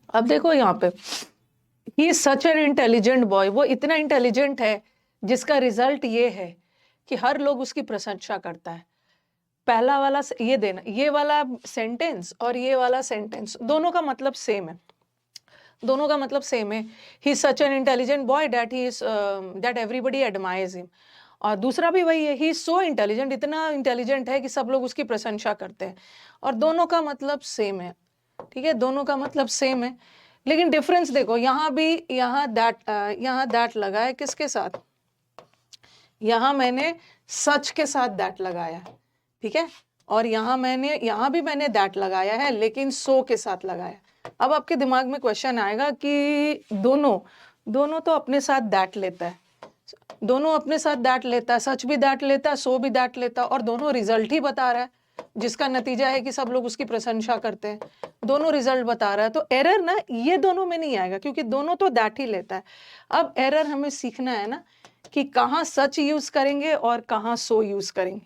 अब देखो यहाँ पे, he is such an intelligent boy, वो इतना इंटेलिजेंट है जिसका रिजल्ट ये है कि हर लोग उसकी प्रशंसा करता है। पहला वाला ये देना, ये वाला सेंटेंस और ये वाला सेंटेंस दोनों का मतलब सेम है, he is such an intelligent boy that everybody admires him. और दूसरा भी वही है, ही इज सो इंटेलिजेंट, इतना इंटेलिजेंट है कि सब लोग उसकी प्रशंसा करते हैं। और दोनों का मतलब सेम है, ठीक है, दोनों का मतलब सेम है, लेकिन डिफरेंस देखो, यहाँ दैट लगा है किसके साथ, यहाँ मैंने सच के साथ दैट लगाया, ठीक है, और यहाँ भी मैंने दैट लगाया है, लेकिन सो के साथ लगाया। अब आपके दिमाग में क्वेश्चन आएगा कि दोनों तो अपने साथ दैट लेता है, सच भी दैट लेता है, सो भी दैट लेता है, और दोनों रिजल्ट ही बता रहा है, जिसका नतीजा है कि सब लोग उसकी प्रशंसा करते हैं। दोनों रिजल्ट बता रहा है, तो एरर ना ये दोनों में नहीं आएगा, क्योंकि दोनों तो दैट ही लेता है। अब एरर हमें सीखना है ना कि कहाँ सच यूज करेंगे और कहाँ सो यूज करेंगे,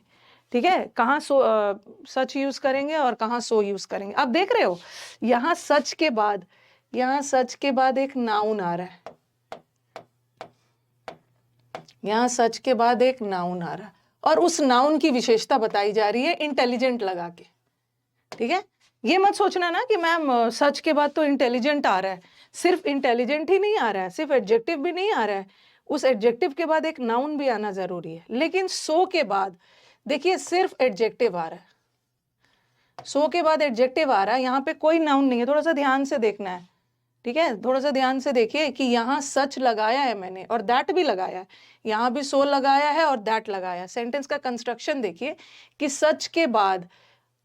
ठीक है, कहाँ सच यूज करेंगे और कहाँ सो यूज करेंगे। अब देख रहे हो यहाँ सच के बाद, यहाँ सच के बाद एक नाउन आ रहा है, यहाँ सच के बाद एक नाउन आ रहा है और उस नाउन की विशेषता बताई जा रही है इंटेलिजेंट लगा के। ठीक है, ये मत सोचना ना कि मैम सच के बाद तो इंटेलिजेंट आ रहा है। सिर्फ इंटेलिजेंट ही नहीं आ रहा है, सिर्फ एडजेक्टिव भी नहीं आ रहा है, उस एडजेक्टिव के बाद एक नाउन भी आना जरूरी है। लेकिन सो के बाद देखिए सिर्फ एडजेक्टिव आ रहा है, सो के बाद एडजेक्टिव आ रहा है, यहाँ पे कोई नाउन नहीं है। थोड़ा सा ध्यान से देखना है, ठीक है, थोड़ा सा ध्यान से देखिए कि यहाँ सच लगाया है मैंने और दैट भी लगाया है, यहाँ भी सो लगाया है और दैट लगाया है। सेंटेंस का कंस्ट्रक्शन देखिए कि सच के बाद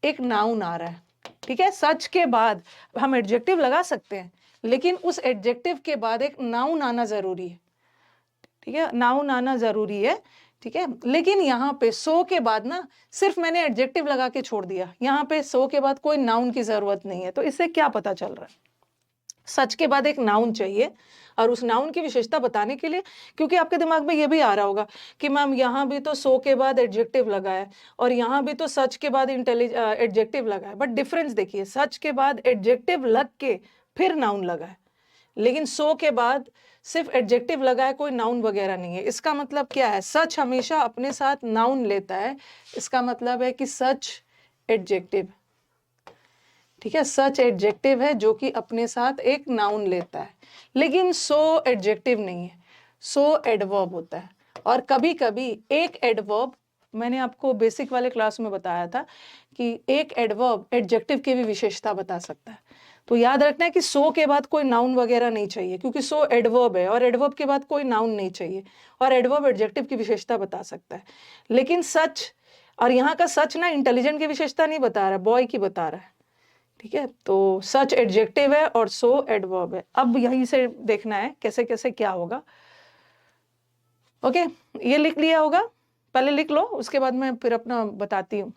एक नाउन आ रहा है। ठीक है, सच के बाद हम एडजेक्टिव लगा सकते हैं, लेकिन उस एडजेक्टिव के बाद एक नाउन आना जरूरी है। ठीक है, नाउन आना जरूरी है। ठीक है, लेकिन यहाँ पे सो के बाद ना सिर्फ मैंने एडजेक्टिव लगा के छोड़ दिया, यहाँ पे सो के बाद कोई नाउन की जरूरत नहीं है। तो इससे क्या पता चल रहा है, सच के बाद एक नाउन चाहिए और उस नाउन की विशेषता बताने के लिए, क्योंकि आपके दिमाग में ये भी आ रहा होगा कि मैम यहाँ भी तो सो के बाद एडजेक्टिव लगा है और यहाँ भी तो सच के बाद एडजेक्टिव लगा है, बट डिफरेंस देखिए, सच के बाद एडजेक्टिव लग के फिर नाउन लगा है, लेकिन सो के बाद सिर्फ एडजेक्टिव लगा है, कोई नाउन वगैरह नहीं है। इसका मतलब क्या है, सच हमेशा अपने साथ नाउन लेता है, इसका मतलब है कि सच एडजेक्टिव। ठीक है, सच एडजेक्टिव है जो कि अपने साथ एक नाउन लेता है, लेकिन सो एडजेक्टिव नहीं है, सो एडवर्ब होता है। और कभी कभी एक एडवर्ब, मैंने आपको बेसिक वाले क्लास में बताया था कि एक एडवर्ब एडजेक्टिव की भी विशेषता बता सकता है। तो याद रखना है कि सो के बाद कोई नाउन वगैरह नहीं चाहिए, क्योंकि सो एडवर्ब है और एडवर्ब के बाद कोई नाउन नहीं चाहिए, और एडवर्ब एडजेक्टिव की विशेषता बता सकता है। लेकिन सच, और यहाँ का सच ना इंटेलिजेंट की विशेषता नहीं बता रहा है, बॉय की बता रहा है। ठीक है, तो सच एडजेक्टिव है और सो एडवर्ब है। अब यहीं से देखना है कैसे कैसे क्या होगा। ओके, ये लिख लिया होगा, पहले लिख लो, उसके बाद मैं फिर अपना बताती हूँ।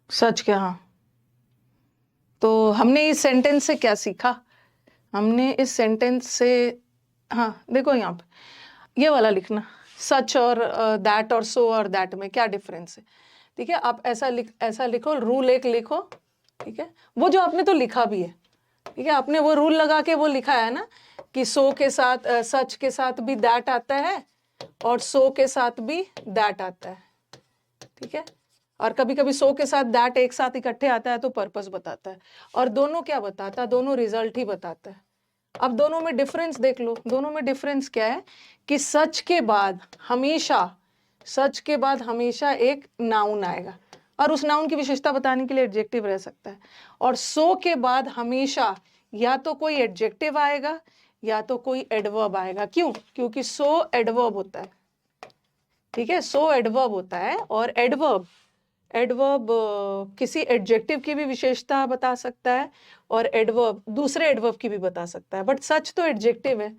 सच क्या, हाँ, तो हमने इस सेंटेंस से क्या सीखा, हमने इस सेंटेंस से, हाँ देखो यहाँ पे ये वाला लिखना, सच और दैट और सो और दैट में क्या डिफरेंस है। ठीक है, आप ऐसा लिखो, रूल एक लिखो। ठीक है, वो जो आपने तो लिखा भी है, ठीक है, आपने वो रूल लगा के वो लिखा है ना कि सो के साथ सच के साथ भी दैट आता है और सो के साथ भी दैट आता है। ठीक है, और कभी कभी सो के साथ दैट एक साथ इकट्ठे आता है तो पर्पस बताता है, और दोनों क्या बताता है, दोनों रिजल्ट ही बताता है। अब दोनों में डिफरेंस देख लो, दोनों में डिफरेंस क्या है कि सच के बाद हमेशा एक नाउन आएगा और उस नाउन की विशेषता बताने के लिए एडजेक्टिव रह सकता है, और सो के बाद हमेशा या तो कोई एडजेक्टिव आएगा या तो कोई एडवर्ब आएगा। क्यों, क्योंकि सो एडवर्ब होता है। ठीक है, सो एडवर्ब होता है, और एडवर्ब किसी एडजेक्टिव की भी विशेषता बता सकता है और एडवर्ब दूसरे एडवर्ब की भी बता सकता है, बट सच तो एडजेक्टिव है,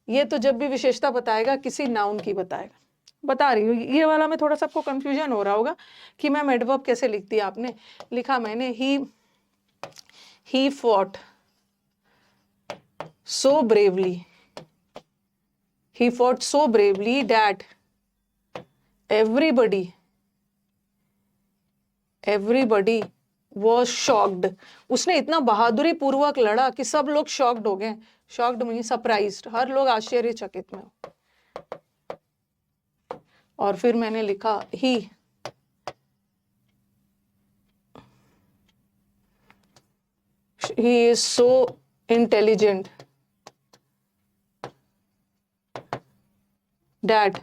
ये तो जब भी विशेषता बताएगा किसी नाउन की बताएगा। बता रही हूँ, ये वाला में थोड़ा सा आपको कंफ्यूजन हो रहा होगा कि मैम एडवर्ब कैसे लिखती है। आपने लिखा, मैंने he fought so bravely, he fought so bravely that everybody was shocked। उसने इतना बहादुरी पूर्वक लड़ा कि सब लोग शॉक्ड हो गए। शॉक्ड मीन सरप्राइज्ड, हर लोग आश्चर्यचकित में हो। और फिर मैंने लिखा he is so intelligent that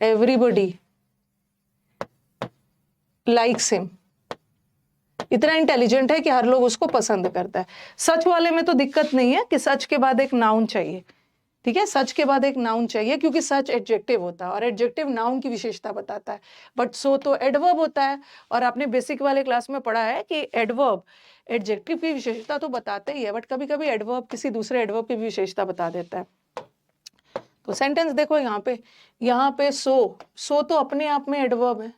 everybody likes him। इतना इंटेलिजेंट है कि हर लोग उसको पसंद करता है। सच वाले में तो दिक्कत नहीं है कि सच के बाद एक नाउन चाहिए। ठीक है, सच के बाद एक नाउन चाहिए क्योंकि सच एडजेक्टिव होता है और एडजेक्टिव नाउन की विशेषता बताता है, बट सो तो एडवर्ब होता है। और आपने बेसिक वाले क्लास में पढ़ा है कि एडवर्ब एडजेक्टिव की विशेषता तो बताते ही है, बट कभी कभी एडवर्ब किसी दूसरे एडवर्ब की विशेषता बता देता है। तो सेंटेंस देखो यहाँ पे सो तो अपने आप में एडवर्ब है,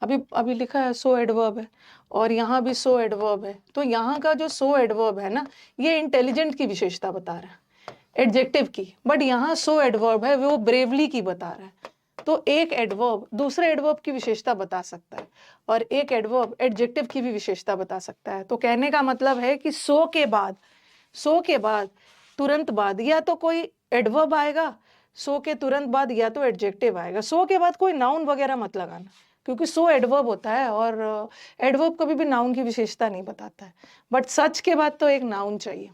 अभी अभी लिखा है सो एडवर्ब है, और यहाँ भी सो एडवर्ब है। तो यहाँ का जो सो एडवर्ब है ना, ये इंटेलिजेंट की विशेषता बता रहा है, एडजेक्टिव की, बट यहाँ सो एडवर्ब है वो ब्रेवली की बता रहा है। तो एक एडवर्ब दूसरे एडवर्ब की विशेषता बता सकता है, और एक एडवर्ब एडजेक्टिव की भी विशेषता बता सकता है। तो कहने का मतलब है कि सो के बाद तुरंत बाद या तो कोई एडवर्ब आएगा, सो के तुरंत बाद या तो एडजेक्टिव आएगा। सो के बाद कोई नाउन वगैरह मत लगाना, क्योंकि सो एडवर्ब होता है और एडवर्ब कभी भी नाउन की विशेषता नहीं बताता है, बट सच के बाद तो एक नाउन चाहिए,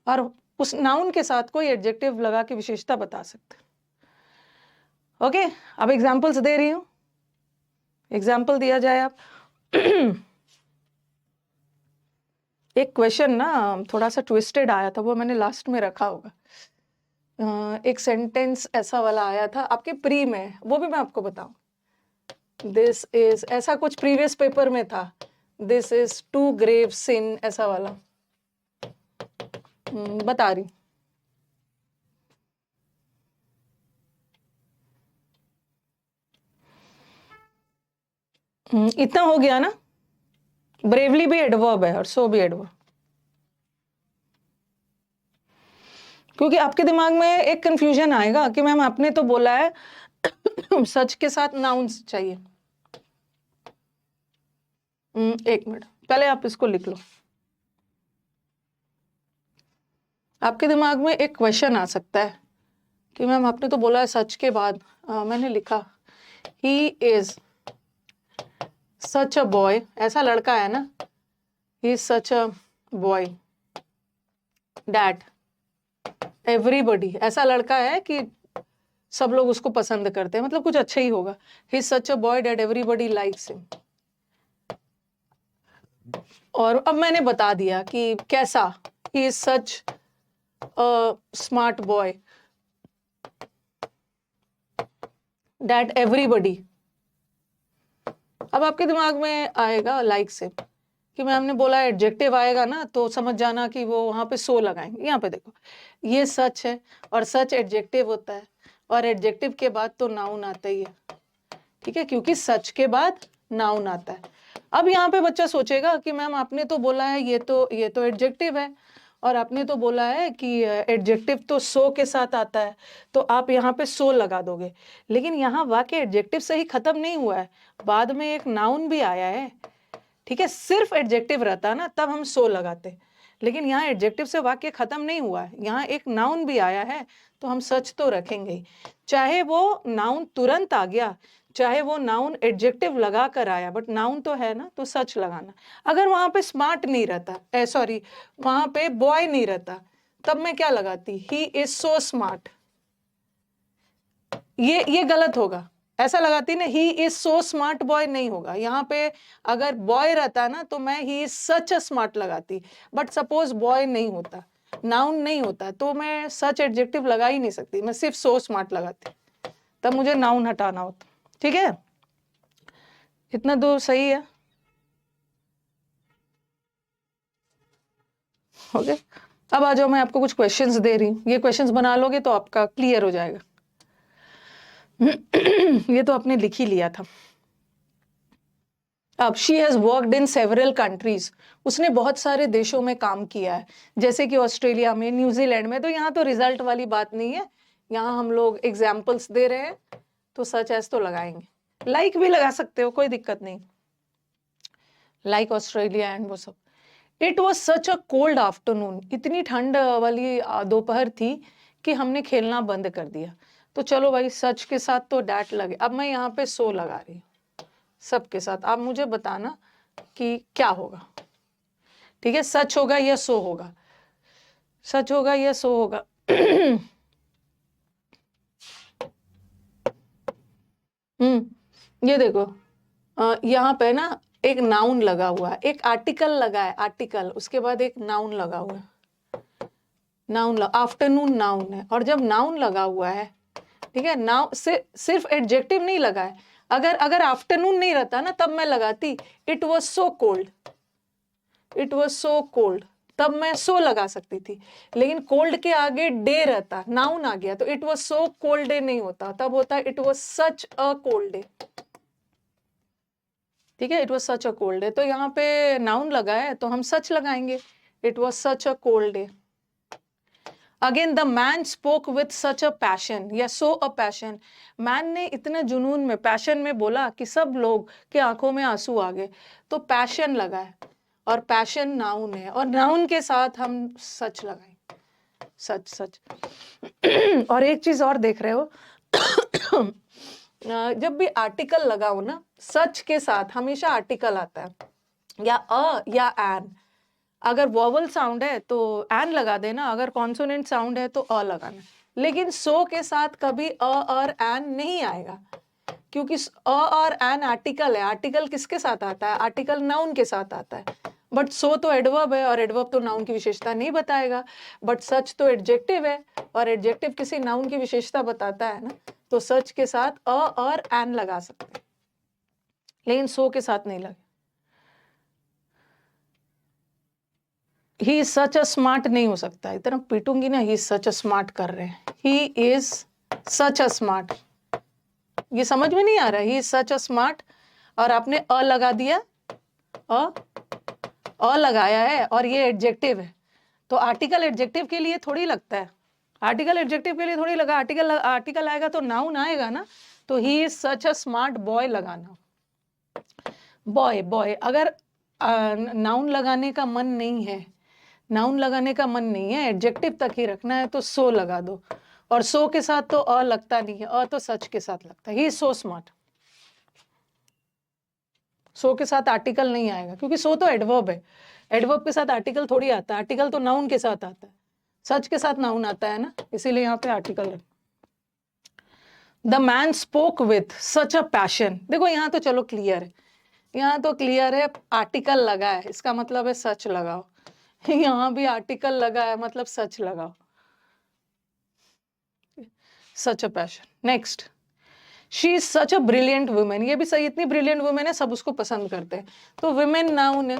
और उस नाउन के साथ कोई एडजेक्टिव लगा के विशेषता बता सकते हैं। ओके, अब एग्जांपल्स दे रही हूं, एग्जांपल दिया जाए आप। एक क्वेश्चन ना थोड़ा सा ट्विस्टेड आया था, वो मैंने लास्ट में रखा होगा। एक सेंटेंस ऐसा वाला आया था आपके प्री में, वो भी मैं आपको बताऊं। दिस इज, ऐसा कुछ प्रीवियस पेपर में था, दिस इज टू ग्रेव सिन, ऐसा वाला बता रही। इतना हो गया ना, ब्रेवली भी एडवर्ब है और सो भी एडवर्ब, क्योंकि आपके दिमाग में एक कंफ्यूजन आएगा कि मैम आपने तो बोला है सच के साथ नाउन्स चाहिए। एक मिनट, पहले आप इसको लिख लो। आपके दिमाग में एक क्वेश्चन आ सकता है कि मैम आपने तो बोला है सच के बाद, मैंने लिखा he is such a boy, ऐसा लड़का है ना, he is such a boy that everybody, ऐसा लड़का है कि सब लोग उसको पसंद करते हैं, मतलब कुछ अच्छा ही होगा। He is such a boy that everybody likes him. और अब मैंने बता दिया कि कैसा, he is such a smart boy that everybody. अब आपके दिमाग में आएगा लाइक से कि मैम ने बोला एडजेक्टिव आएगा ना, तो समझ जाना कि वो वहां पे सो लगाएंगे। यहाँ पे देखो, ये सच है और सच एडजेक्टिव होता है, और एडजेक्टिव के बाद तो नाउन आता ही है, ठीक है, क्योंकि सच के बाद नाउन आता है। अब यहाँ पे बच्चा सोचेगा कि मैम आपने तो बोला है ये तो एडजेक्टिव है, और आपने तो बोला है कि एडजेक्टिव तो सो के साथ आता है, तो आप यहाँ पे सो लगा दोगे। लेकिन यहाँ वाक्य एडजेक्टिव से ही खत्म नहीं हुआ है, बाद में एक नाउन भी आया है, ठीक है। सिर्फ एडजेक्टिव रहता ना तब हम सो लगाते, लेकिन यहाँ एडजेक्टिव से वाक्य खत्म नहीं हुआ है, यहाँ एक नाउन भी आया है, तो हम सच तो रखेंगे ही। चाहे वो नाउन तुरंत आ गया, चाहे वो नाउन एडजेक्टिव लगा कर आया, बट नाउन तो है ना, तो सच लगाना। अगर वहां पे स्मार्ट नहीं रहता, सॉरी वहां पे बॉय नहीं रहता, तब मैं क्या लगाती, ही इज सो स्मार्ट, ये गलत होगा। ऐसा लगाती ना, he is so smart boy, नहीं होगा। यहाँ पे अगर बॉय रहता ना तो मैं he is such a smart लगाती, बट सपोज बॉय नहीं होता, नाउन नहीं होता, तो मैं सच एडजेक्टिव लगा ही नहीं सकती, मैं सिर्फ सो स्मार्ट लगाती, तब मुझे नाउन हटाना होता। ठीक है, इतना दूर सही है, ओके। अब आ जाओ, मैं आपको कुछ क्वेश्चंस दे रही हूँ, ये क्वेश्चंस बना लोगे तो आपका क्लियर हो जाएगा। ये तो आपने लिख ही लिया था। अब she has worked in several countries, उसने बहुत सारे देशों में काम किया है, जैसे कि ऑस्ट्रेलिया में, न्यूजीलैंड में। तो यहाँ तो रिजल्ट वाली बात नहीं है, यहाँ हम लोग एग्जाम्पल्स दे रहे हैं, तो सच एज तो लगाएंगे, लाइक भी लगा सकते हो, कोई दिक्कत नहीं, लाइक ऑस्ट्रेलिया एंड वो सब। It was such a cold afternoon, इतनी ठंड वाली दोपहर थी कि हमने खेलना बंद कर दिया। तो चलो भाई, सच के साथ तो डैट लगे। अब मैं यहाँ पे सो लगा रही हूँ सबके साथ, आप मुझे बताना कि क्या होगा, ठीक है, सच होगा या सो होगा, सच होगा या सो होगा। ये देखो, यहाँ पे ना एक नाउन लगा हुआ है, एक आर्टिकल लगा है, आर्टिकल, उसके बाद एक नाउन लगा हुआ है, नाउन आफ्टरनून नाउन है। और जब नाउन लगा हुआ है, ठीक है, नाउन सिर्फ एडजेक्टिव नहीं लगा है, अगर अगर आफ्टरनून नहीं रहता ना तब मैं लगाती it was so cold, it was so cold, तब मैं सो लगा सकती थी। लेकिन कोल्ड के आगे डे रहता, नाउन आ गया, तो it was so cold day नहीं होता, तब होता it was such a cold day. ठीक है, it was such a cold day, तो यहाँ पे नाउन लगा है तो हम सच लगाएंगे, it was such a cold day. Again the man spoke with such a passion या सो अ पैशन, मैन ने इतने जुनून में, पैशन में बोला कि सब लोग के आंखों में आंसू आ गए, तो पैशन लगा है, और पैशन नाउन है, और नाउन के साथ हम सच लगाएं, सच सच। और एक चीज और देख रहे हो, जब भी आर्टिकल लगाओ ना, सच के साथ हमेशा आर्टिकल आता है, या अ या एन। अगर वॉवल साउंड है तो एन लगा देना, अगर कॉन्सोनेंट साउंड है तो अ लगाना। लेकिन सो के साथ कभी अ और एन नहीं आएगा, क्योंकि अ और एन आर्टिकल है। आर्टिकल किसके साथ आता है? आर्टिकल नाउन के साथ आता है। बट सो तो एडवर्ब है, और एडवर्ब तो नाउन की विशेषता नहीं बताएगा। बट सच तो एडजेक्टिव है, और एडजेक्टिव किसी नाउन की विशेषता बताता है ना, तो सच के साथ अ और एन लगा सकते हैं, लेकिन सो के साथ नहीं लगे। He is such a smart नहीं हो सकता, इतना पीटूंगी ना, he is such a smart कर रहे हैं, he is such a smart, ये समझ में नहीं आ रहा है, he is such a smart, और आपने अ लगा दिया, अ अ लगाया है, और ये एडजेक्टिव है, तो आर्टिकल एडजेक्टिव के लिए थोड़ी लगता है, आर्टिकल एडजेक्टिव के लिए थोड़ी लगा, आर्टिकल आर्टिकल आएगा तो नाउन आएगा ना, तो he is such a smart boy लगाना। बॉय बॉय, अगर नाउन लगाने का मन नहीं है, नाउन लगाने का मन नहीं है, एडजेक्टिव तक ही रखना है, तो सो लगा दो, और सो के साथ तो अ लगता नहीं है, अ तो सच के साथ लगता है, ही इज सो स्मार्ट। सो के साथ आर्टिकल नहीं आएगा, क्योंकि सो तो एडवर्ब है, एडवर्ब के साथ आर्टिकल थोड़ी आता है, आर्टिकल तो नाउन के साथ आता है, सच के साथ नाउन आता है ना, इसीलिए यहाँ पे आर्टिकल है। The man spoke with such a passion, देखो यहाँ तो चलो क्लियर है, यहाँ तो क्लियर है, आर्टिकल लगा है, इसका मतलब है सच लगाओ, यहाँ भी आर्टिकल लगा है, मतलब सच लगाओ, such a passion. Next, she is such a brilliant women, ये भी सही, इतनी ब्रिलियंट वुमेन है, सब उसको पसंद करते हैं, तो विमेन नाउन है,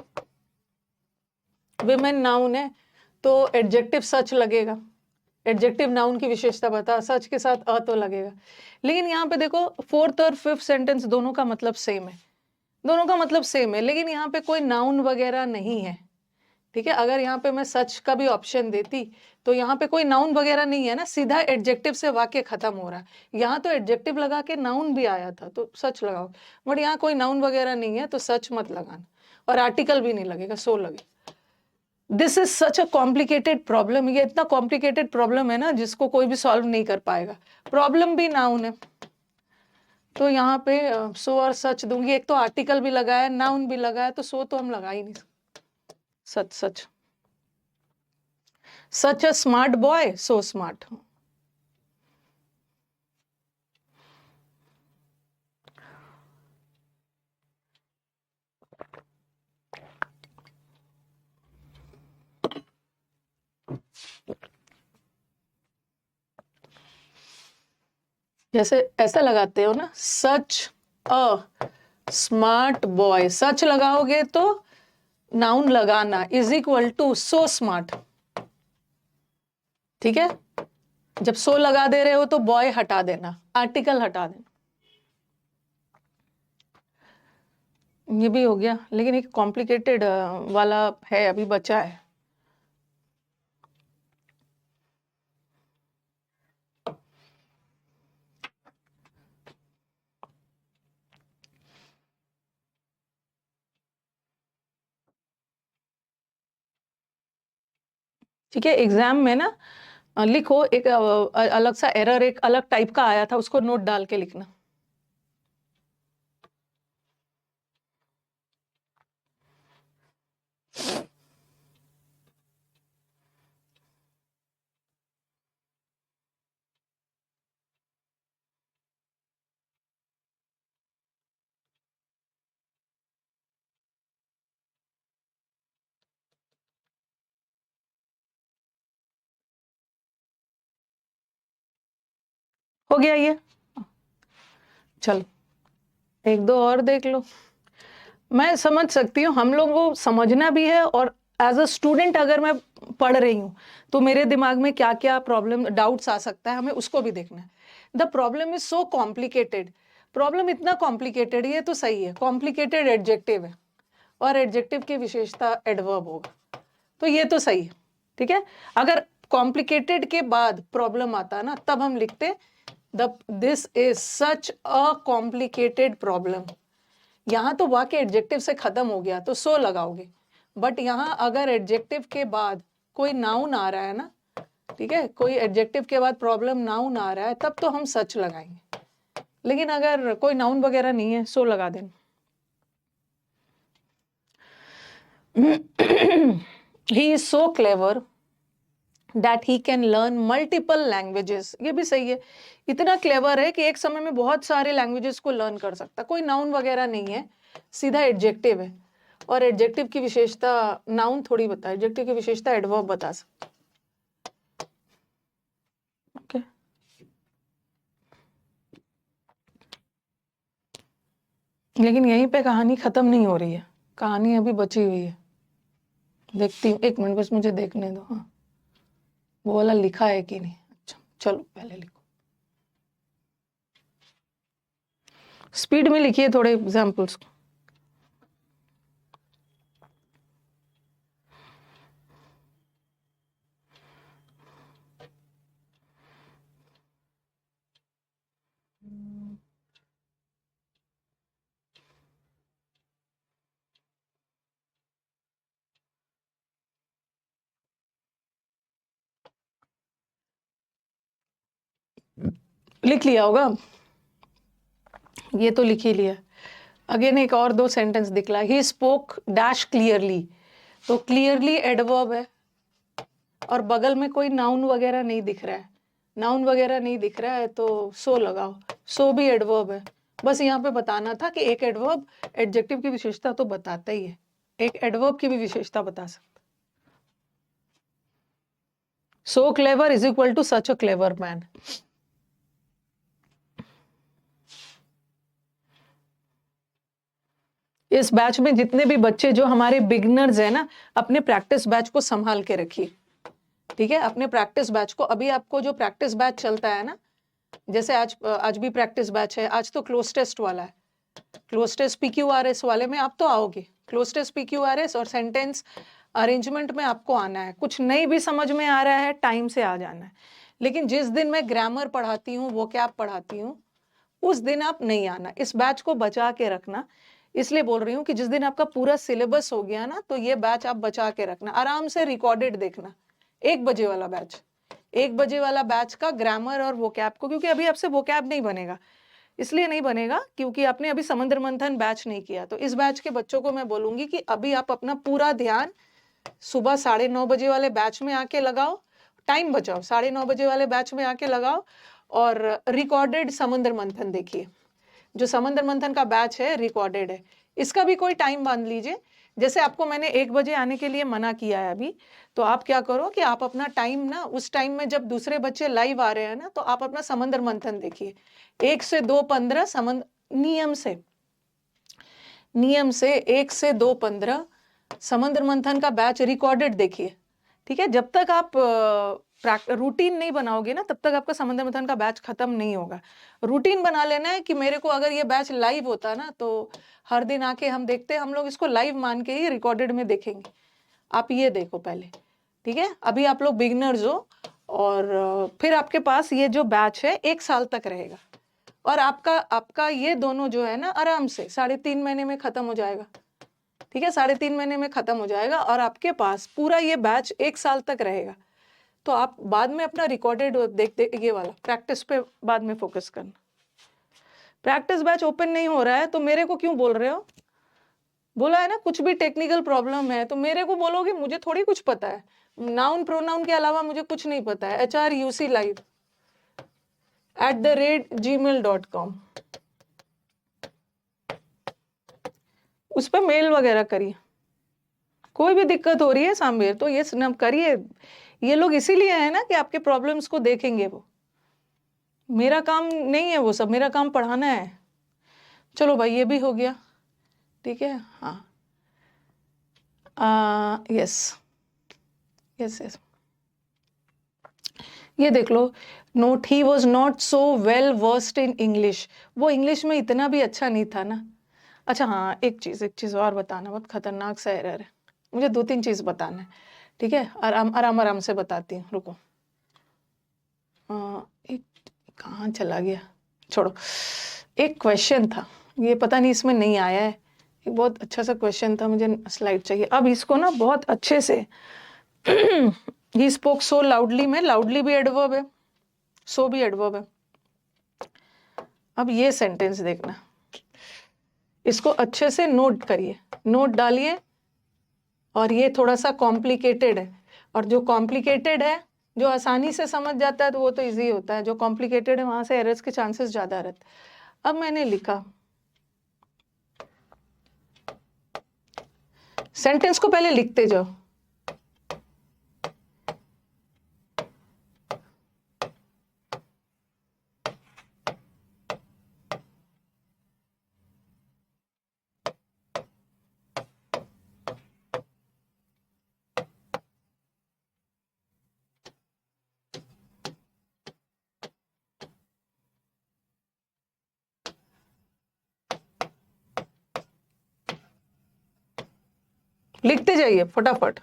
विमेन नाउन है, तो एडजेक्टिव सच लगेगा, एडजेक्टिव नाउन की विशेषता बता, सच के साथ अ तो लगेगा। लेकिन यहाँ पे देखो, फोर्थ और फिफ्थ सेंटेंस दोनों का मतलब सेम है, दोनों का मतलब सेम है, लेकिन यहाँ पे कोई नाउन वगैरह नहीं है। ठीक है, अगर यहाँ पे मैं सच का भी ऑप्शन देती तो यहाँ पे कोई नाउन वगैरह नहीं है ना, सीधा एडजेक्टिव से वाक्य खत्म हो रहा है। यहाँ तो एडजेक्टिव लगा के नाउन भी आया था, तो सच लगाओ, बट यहाँ कोई नाउन वगैरह नहीं है, तो सच मत लगाना, और आर्टिकल भी नहीं लगेगा, सो लगे। This is such a complicated problem, ये इतना कॉम्प्लिकेटेड प्रॉब्लम है ना, जिसको कोई भी सॉल्व नहीं कर पाएगा। प्रॉब्लम भी नाउन है, तो यहाँ पे सो और सच दूंगी, एक तो आर्टिकल भी लगा है, नाउन भी लगा है, तो सो तो हम लगा ही नहीं सकते, such such. Such a smart boy, so smart. जैसे ऐसा लगाते हो ना, सच अ स्मार्ट बॉय, सच लगाओगे तो नाउन लगाना is equal to so smart. ठीक है, जब सो लगा दे रहे हो तो बॉय हटा देना, आर्टिकल हटा देना। ये भी हो गया, लेकिन एक कॉम्प्लिकेटेड वाला है, अभी बचा है। ठीक है, एग्जाम में ना लिखो, एक अलग सा एरर, एक अलग टाइप का आया था, उसको नोट डाल के लिखना। हो गया ये, चलो। एक दो और देख लो। मैं समझ सकती हूँ, हम लोगों को समझना भी है, और एज अ स्टूडेंट अगर मैं पढ़ रही हूँ तो मेरे दिमाग में क्या क्या प्रॉब्लम डाउट्स आ सकता है, हमें उसको भी देखना है। The problem is so complicated, problem इतना कॉम्प्लिकेटेड, ये तो सही है, कॉम्प्लिकेटेड एडजेक्टिव है और एडजेक्टिव की विशेषता एडवर्ब होगा, तो ये तो सही है। ठीक है, अगर कॉम्प्लिकेटेड के बाद प्रॉब्लम आता ना, तब हम लिखते this is such a complicated problem. यहां तो वाक्य एडजेक्टिव से खत्म हो गया तो सो लगाओगे, बट यहां अगर एडजेक्टिव के बाद कोई नाउन आ रहा है ना, ठीक है, कोई एडजेक्टिव के बाद प्रॉब्लम नाउन आ रहा है, तब तो हम सच लगाएंगे। लेकिन अगर कोई नाउन वगैरह नहीं है, सो लगा देना। He is so clever that he can learn multiple languages, ये भी सही है, इतना क्लेवर है कि एक समय में बहुत सारे लैंग्वेजेस को लर्न कर सकता। कोई नाउन वगैरह नहीं है, सीधा एडजेक्टिव है, और एडजेक्टिव की विशेषता नाउन थोड़ी बता, एडजेक्टिव की विशेषता एडवर्ब बता सकता। ओके, लेकिन यहीं पे कहानी खत्म नहीं हो रही है, कहानी अभी बची हुई है। देखती हूँ, एक मिनट बस मुझे देखने दो। हाँ, वो वाला लिखा है कि नहीं? अच्छा चलो पहले लिखो, स्पीड में लिखिए थोड़े एग्जाम्पल्स को। लिख लिया होगा, ये तो लिख ही लिया। अगेन एक और दो सेंटेंस दिखला, ही स्पोक डैश क्लियरली, तो क्लियरली एडवर्ब है, और बगल में कोई नाउन वगैरह नहीं दिख रहा है, नाउन वगैरह नहीं दिख रहा है तो सो लगाओ, सो भी एडवर्ब है। बस यहाँ पे बताना था कि एक एडवर्ब एडजेक्टिव की विशेषता तो बताता ही है, एक एडवर्ब की भी विशेषता बता सकता। So clever is equal to such a clever man. इस बैच में जितने भी बच्चे जो हमारे बिगिनर्स हैं ना, अपने प्रैक्टिस बैच को संभाल के रखिए। ठीक है, अपने प्रैक्टिस बैच को, अभी आपको जो प्रैक्टिस बैच चलता है ना, जैसे आज भी प्रैक्टिस बैच है, आज तो क्लोज टेस्ट वाला है, क्लोज टेस्ट PQRS वाले में आप तो आओगे, क्लोज टेस्ट PQRS और सेंटेंस अरेंजमेंट में आपको आना है। कुछ नहीं भी समझ में आ रहा है, टाइम से आ जाना है। लेकिन जिस दिन मैं ग्रामर पढ़ाती हूँ, वोकैब पढ़ाती हूँ, उस दिन आप नहीं आना, इस बैच को बचा के रखना। इसलिए बोल रही हूँ कि जिस दिन आपका पूरा सिलेबस हो गया ना, तो ये बैच आप बचा के रखना, आराम से रिकॉर्डेड देखना। 1 बजे वाला बैच, 1 बजे वाला बैच का ग्रामर और वोकैब को, क्योंकि अभी आपसे वोकैब नहीं बनेगा, इसलिए नहीं बनेगा क्योंकि आपने अभी समुद्र मंथन बैच नहीं किया। तो इस बैच के बच्चों को मैं बोलूंगी कि अभी आप अपना पूरा ध्यान सुबह 9:30 बजे वाले बैच में आके लगाओ, टाइम बचाओ, 9:30 बजे वाले बैच में आके लगाओ, और रिकॉर्डेड समुद्र मंथन देखिए। जो समुद्र मंथन का बैच है रिकॉर्डेड है, इसका भी कोई टाइम बांध लीजिए। जैसे आपको मैंने 1 बजे आने के लिए मना किया है अभी, तो आप क्या करो कि आप अपना टाइम ना, उस टाइम में जब दूसरे बच्चे लाइव आ रहे हैं ना, तो आप अपना समुद्र मंथन देखिए, 1 से 2:15 नियम से 1 से 2:15 समुद्र मंथन का बैच रिकॉर्डेड देखिए। ठीक है, जब तक आप रूटीन नहीं बनाओगे ना, तब तक आपका समुद्र मंथन का बैच खत्म नहीं होगा। रूटीन बना लेना है कि मेरे को अगर ये बैच लाइव होता ना, तो हर दिन आके हम देखते, हम लोग इसको लाइव मान के ही रिकॉर्डेड में देखेंगे। आप ये देखो पहले, ठीक है, अभी आप लोग बिगिनर्स हो, और फिर आपके पास ये जो बैच है 1 साल तक रहेगा, और आपका ये दोनों जो है ना, आराम से 3.5 महीने में खत्म हो जाएगा। ठीक है, 3.5 महीने में खत्म हो जाएगा, और आपके पास पूरा ये बैच 1 साल तक रहेगा। तो आप बाद में अपना रिकॉर्डेड देखते, ये वाला प्रैक्टिस पे बाद में फोकस करना। प्रैक्टिस बैच ओपन नहीं हो रहा है तो मेरे को क्यों बोल रहे हो? बोला है ना, कुछ भी टेक्निकल प्रॉब्लम है तो मेरे को बोलोगे, मुझे थोड़ी कुछ पता है, नाउन प्रोनाउन के अलावा मुझे कुछ नहीं पता है। hruclive@gmail.com, उस पर मेल वगैरह करिए। कोई भी दिक्कत हो रही है सामवेर तो ये स्नैप करिए। ये लोग इसीलिए है ना कि आपके प्रॉब्लम्स को देखेंगे वो, मेरा काम नहीं है वो सब, मेरा काम पढ़ाना है। चलो भाई ये भी हो गया, ठीक है। हाँ, यस यस यस, ये देख लो, note he was not so well versed in English, वो इंग्लिश में इतना भी अच्छा नहीं था ना। अच्छा हाँ, एक चीज़ और बताना, बहुत खतरनाक सा एरर है, मुझे 2-3 चीज़ बताना है, ठीक है। आराम आराम आराम से बताती हूँ, रुको। एक कहाँ चला गया, छोड़ो। एक क्वेश्चन था, ये पता नहीं इसमें नहीं आया है, एक बहुत अच्छा सा क्वेश्चन था, मुझे स्लाइड चाहिए। अब इसको ना बहुत अच्छे से ही स्पोक सो लाउडली में, लाउडली भी एडवर्ब है, सो भी एडवर्ब है। अब ये सेंटेंस देखना, इसको अच्छे से नोट करिए, नोट डालिए। और ये थोड़ा सा कॉम्प्लिकेटेड है, और जो कॉम्प्लिकेटेड है, जो आसानी से समझ जाता है तो वो तो इजी होता है, जो कॉम्प्लिकेटेड है वहां से एरर्स के चांसेस ज्यादा रहते। अब मैंने लिखा, सेंटेंस को पहले लिखते जाओ। लिखते जाइए फटाफट।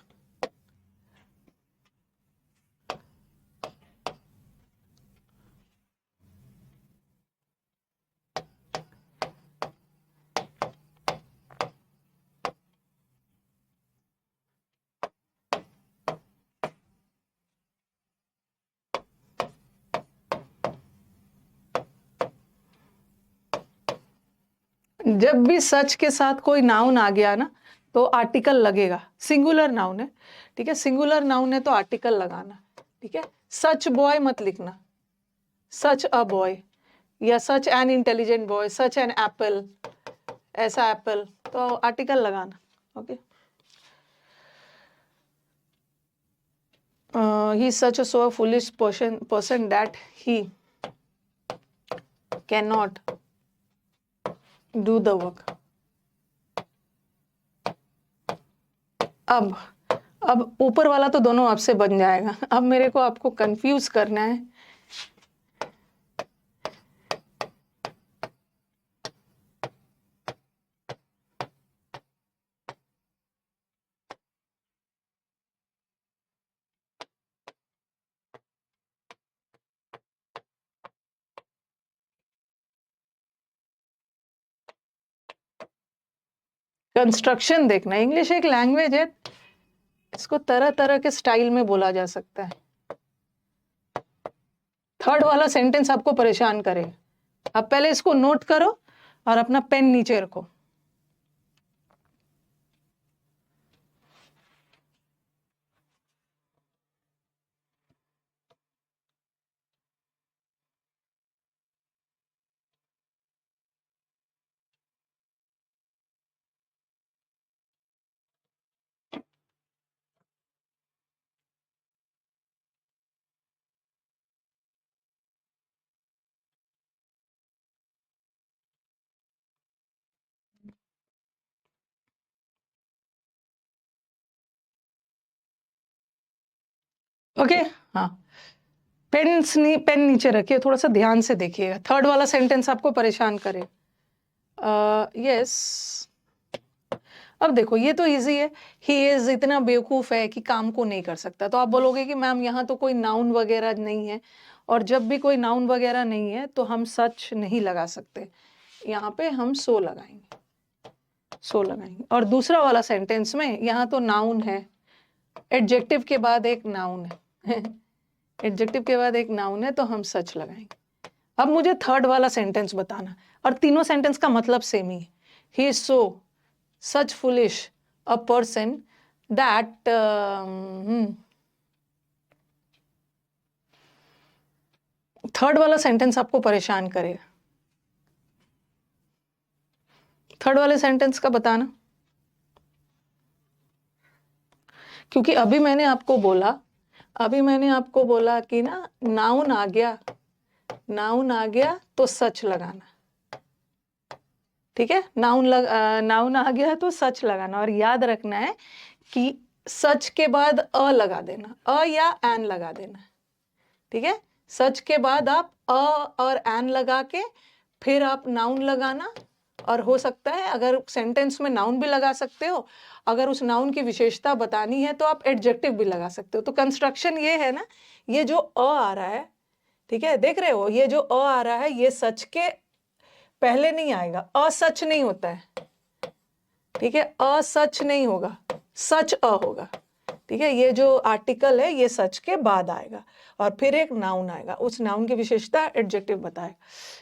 जब भी सच के साथ कोई नाउन आ गया ना तो आर्टिकल लगेगा, सिंगुलर नाउन है, ठीक है, सिंगुलर नाउन है तो आर्टिकल लगाना, ठीक है। सच बॉय मत लिखना, सच अ बॉय, या such an intelligent boy, such an apple, ऐसा एप्पल, तो आर्टिकल लगाना, okay. He is such a so foolish person that he cannot do the work. अब ऊपर वाला तो दोनों आपसे बन जाएगा, अब मेरे को आपको कंफ्यूज करना है। कंस्ट्रक्शन देखना, इंग्लिश एक लैंग्वेज है, इसको तरह तरह के स्टाइल में बोला जा सकता है। थर्ड वाला सेंटेंस आपको परेशान करेगा, अब पहले इसको नोट करो और अपना पेन नीचे रखो। ओके, हाँ, पेन नीचे रखिए, थोड़ा सा ध्यान से देखिएगा, थर्ड वाला सेंटेंस आपको परेशान करे। यस, अब देखो ये तो इजी है, ही इज इतना बेवकूफ है कि काम को नहीं कर सकता, तो आप बोलोगे कि मैम यहाँ तो कोई नाउन वगैरह नहीं है, और जब भी कोई नाउन वगैरह नहीं है तो हम सच नहीं लगा सकते, यहाँ पे हम सो लगाएंगे, सो लगाएंगे। और दूसरा वाला सेंटेंस में यहाँ तो नाउन है, एडजेक्टिव के बाद एक नाउन है एडजेक्टिव के बाद एक नाउन है तो हम सच लगाएंगे। अब मुझे थर्ड वाला सेंटेंस बताना, और तीनों सेंटेंस का मतलब सेम ही है, he is so such foolish a person that third वाला सेंटेंस आपको परेशान करेगा, थर्ड वाले सेंटेंस का बताना, क्योंकि अभी मैंने आपको बोला कि ना नाउन आ गया तो सच लगाना, ठीक है, नाउन आ गया तो सच लगाना, और याद रखना है कि सच के बाद अ लगा देना, अ या एन लगा देना। ठीक है, सच के बाद आप अ और एन लगा के फिर आप नाउन लगाना, और हो सकता है अगर सेंटेंस में नाउन भी लगा सकते हो, अगर उस नाउन की विशेषता बतानी है तो आप एडजेक्टिव भी लगा सकते हो। तो कंस्ट्रक्शन ये है ना, ये जो अ आ रहा है, ठीक है, देख रहे हो, ये जो अ आ रहा है ये सच के पहले नहीं आएगा, असच नहीं होता है। ठीक है, असच नहीं होगा, सच अ होगा। ठीक है, ये जो आर्टिकल है ये सच के बाद आएगा, और फिर एक नाउन आएगा, उस नाउन की विशेषता एडजेक्टिव बताएगा।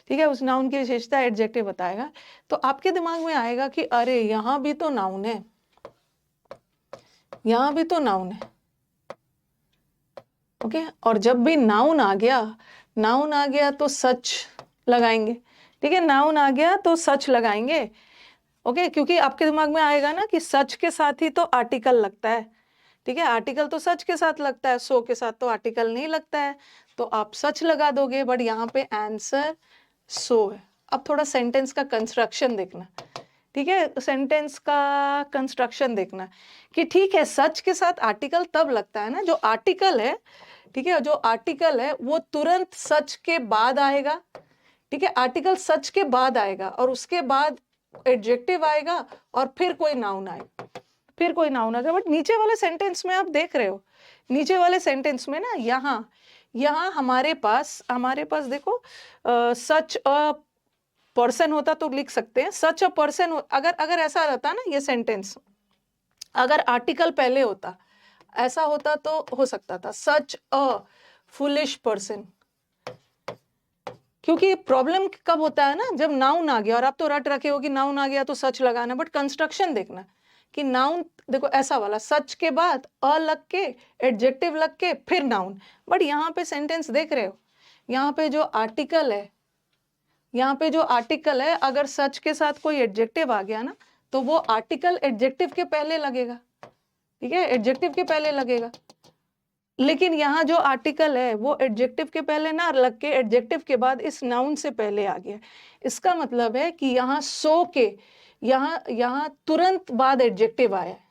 ठीक है, उस नाउन की विशेषता एडजेक्टिव बताएगा। तो आपके दिमाग में आएगा कि अरे यहां भी तो नाउन है, यहां भी तो नाउन है। ओके, और जब भी नाउन आ गया तो सच लगाएंगे। ठीक है, नाउन आ गया तो सच लगाएंगे। ओके, क्योंकि आपके दिमाग में आएगा ना कि सच के साथ ही तो आर्टिकल लगता है। ठीक है, आर्टिकल तो सच के साथ लगता है, सो के साथ तो आर्टिकल नहीं लगता है, तो आप सच लगा दोगे, बट यहाँ पे आंसर सो है। अब थोड़ा सेंटेंस का कंस्ट्रक्शन देखना। ठीक है, सेंटेंस का कंस्ट्रक्शन देखना कि ठीक है, सच के साथ आर्टिकल तब लगता है ना, जो आर्टिकल है, ठीक है, जो आर्टिकल है वो तुरंत सच के बाद आएगा। ठीक है, आर्टिकल सच के बाद आएगा, और उसके बाद एडजेक्टिव आएगा, और फिर कोई नाउन आएगा, फिर कोई नाउन आएगा। बट नीचे वाले सेंटेंस में आप देख रहे हो, नीचे वाले सेंटेंस में ना, यहाँ हमारे पास देखो, सच अ पर्सन होता तो लिख सकते हैं सच अ पर्सन। अगर ऐसा रहता ना ये सेंटेंस, अगर आर्टिकल पहले होता, ऐसा होता तो हो सकता था सच अ फुलिश पर्सन। क्योंकि प्रॉब्लम कब होता है ना, जब नाउन आ गया, और आप तो रट रखे हो कि नाउन आ गया तो सच लगाना, बट कंस्ट्रक्शन देखना कि नाउन देखो ऐसा वाला, सच के बाद अ लग के एडजेक्टिव लग के फिर नाउन। बट यहाँ पे सेंटेंस देख रहे हो, यहाँ पे जो आर्टिकल है, यहाँ पे जो आर्टिकल है, अगर सच के साथ कोई एडजेक्टिव आ गया ना, तो वो आर्टिकल एडजेक्टिव के पहले लगेगा। ठीक है, एडजेक्टिव के पहले लगेगा। लेकिन यहाँ जो आर्टिकल है वो एडजेक्टिव के पहले ना लग के एडजेक्टिव के बाद इस नाउन से पहले आ गया। इसका मतलब है कि यहाँ सो के यहाँ तुरंत बाद एडजेक्टिव आया है।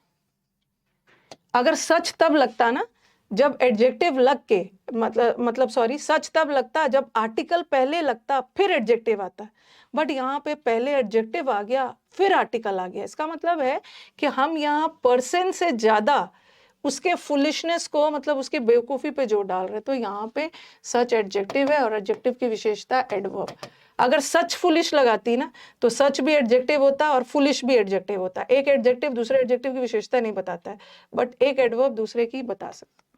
अगर सच तब लगता ना जब एडजेक्टिव लग के, मतलब सॉरी, सच तब लगता जब आर्टिकल पहले लगता फिर एडजेक्टिव आता। बट यहाँ पे पहले एडजेक्टिव आ गया फिर आर्टिकल आ गया। इसका मतलब है कि हम यहाँ पर्सन से ज्यादा उसके फुलिशनेस को, मतलब उसकी बेवकूफी पे जोर डाल रहे। तो यहाँ पे सच एडजेक्टिव है, और एडजेक्टिव की विशेषता एडवर्ब। अगर सच फुलिश लगाती ना तो सच भी एडजेक्टिव होता और फुलिश भी एडजेक्टिव होता। एक एडजेक्टिव दूसरे एडजेक्टिव की विशेषता नहीं बताता है, बट एक एडवर्ब दूसरे की बता सकता।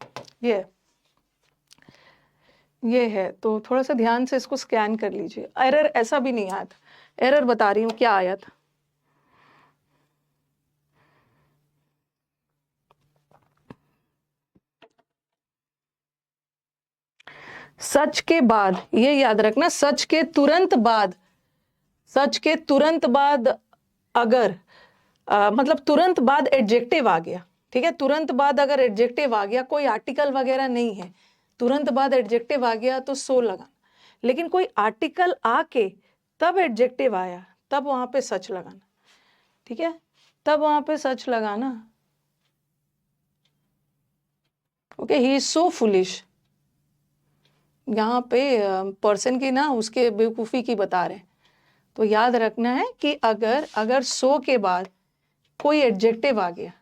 ये है। तो थोड़ा सा ध्यान से इसको स्कैन कर लीजिए। एरर ऐसा भी नहीं आया था, एरर बता रही हूँ क्या आया था। सच के बाद, ये याद रखना, सच के तुरंत बाद अगर मतलब तुरंत बाद एडजेक्टिव आ गया। ठीक है, तुरंत बाद अगर एडजेक्टिव आ गया, कोई आर्टिकल वगैरह नहीं है, तुरंत बाद एडजेक्टिव आ गया तो सो लगाना। लेकिन कोई आर्टिकल आके तब एडजेक्टिव आया, तब वहां पे सच लगाना। ठीक है, तब वहां पे सच लगाना। Okay, he is so foolish. यहाँ पे पर्सन की ना उसके बेवकूफ़ी की बता रहे हैं। तो याद रखना है कि अगर सो के बाद कोई एडजेक्टिव आ गया